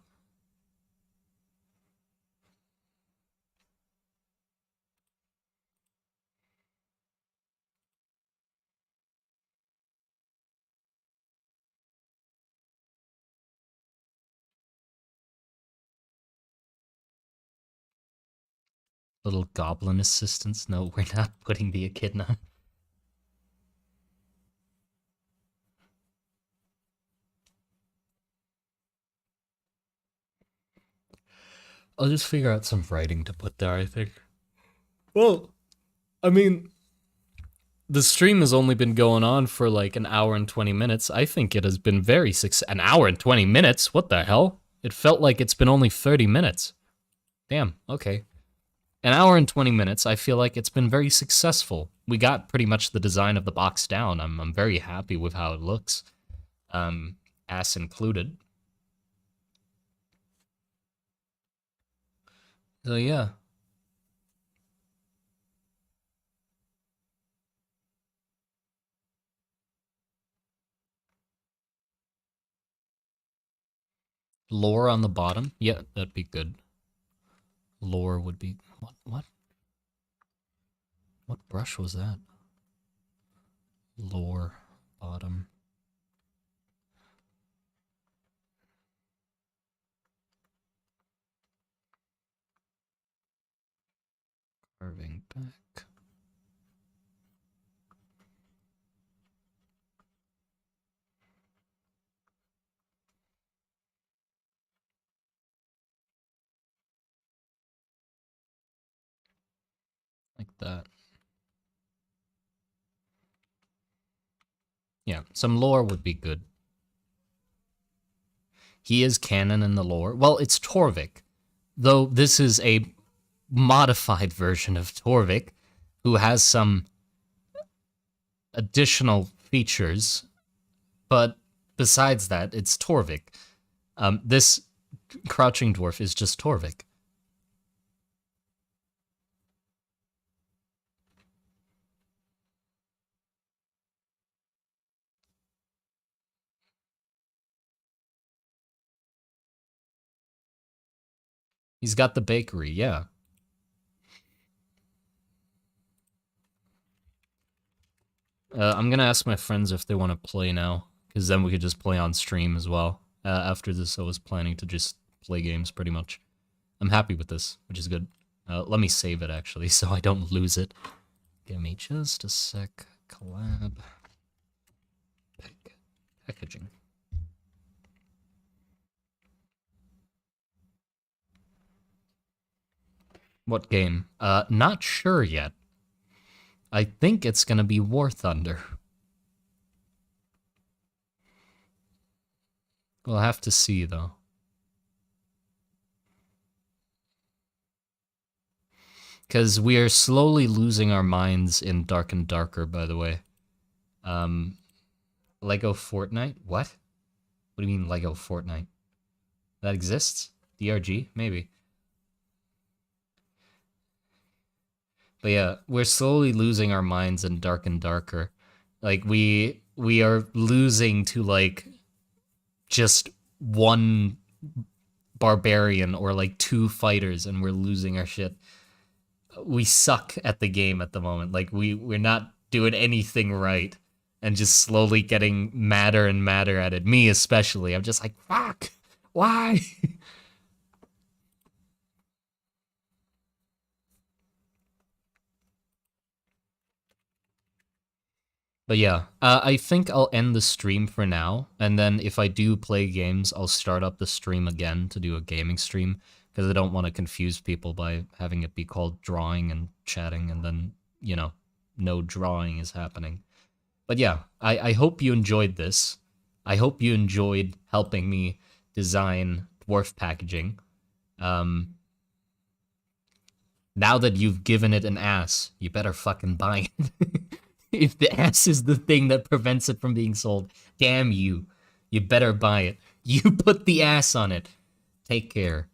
[SPEAKER 1] Little goblin assistants? No, we're not putting the echidna. I'll just figure out some writing to put there, I think. Well, I mean, the stream has only been going on for like an hour and 20 minutes. I think it has been very an hour and 20 minutes? What the hell? It felt like it's been only 30 minutes. Damn, okay. An hour and 20 minutes, I feel like it's been very successful. We got pretty much the design of the box down. I'm very happy with how it looks. Ass included. So yeah. Lore on the bottom? Yeah, that'd be good. Lore would be... What? What brush was that? Lore bottom. Carving back. Like that. Yeah, some lore would be good. He is canon in the lore. Well, it's Torvik. Though this is a modified version of Torvik, who has some additional features. But besides that, it's Torvik. This crouching dwarf is just Torvik. He's got the bakery, yeah. I'm gonna ask my friends if they want to play now, because then we could just play on stream as well. After this, I was planning to just play games pretty much. I'm happy with this, which is good. Let me save it, actually, so I don't lose it. Give me just a sec. Collab. Packaging. What game? Not sure yet. I think it's gonna be War Thunder. We'll have to see, though. Because we are slowly losing our minds in Dark and Darker, by the way. Lego Fortnite? What? What do you mean Lego Fortnite? That exists? DRG? Maybe. But yeah, we're slowly losing our minds in Dark and Darker. Like, we are losing to, like, just one barbarian or, like, two fighters, and we're losing our shit. We suck at the game at the moment. Like, we're not doing anything right, and just slowly getting madder and madder at it. Me especially. I'm just like, fuck, why? But yeah, I think I'll end the stream for now, and then if I do play games, I'll start up the stream again to do a gaming stream, because I don't want to confuse people by having it be called drawing and chatting, and then, you know, no drawing is happening. But yeah, I hope you enjoyed this. I hope you enjoyed helping me design dwarf packaging. Now that you've given it an ass, you better fucking buy it. If the ass is the thing that prevents it from being sold, damn you. You better buy it. You put the ass on it. Take care.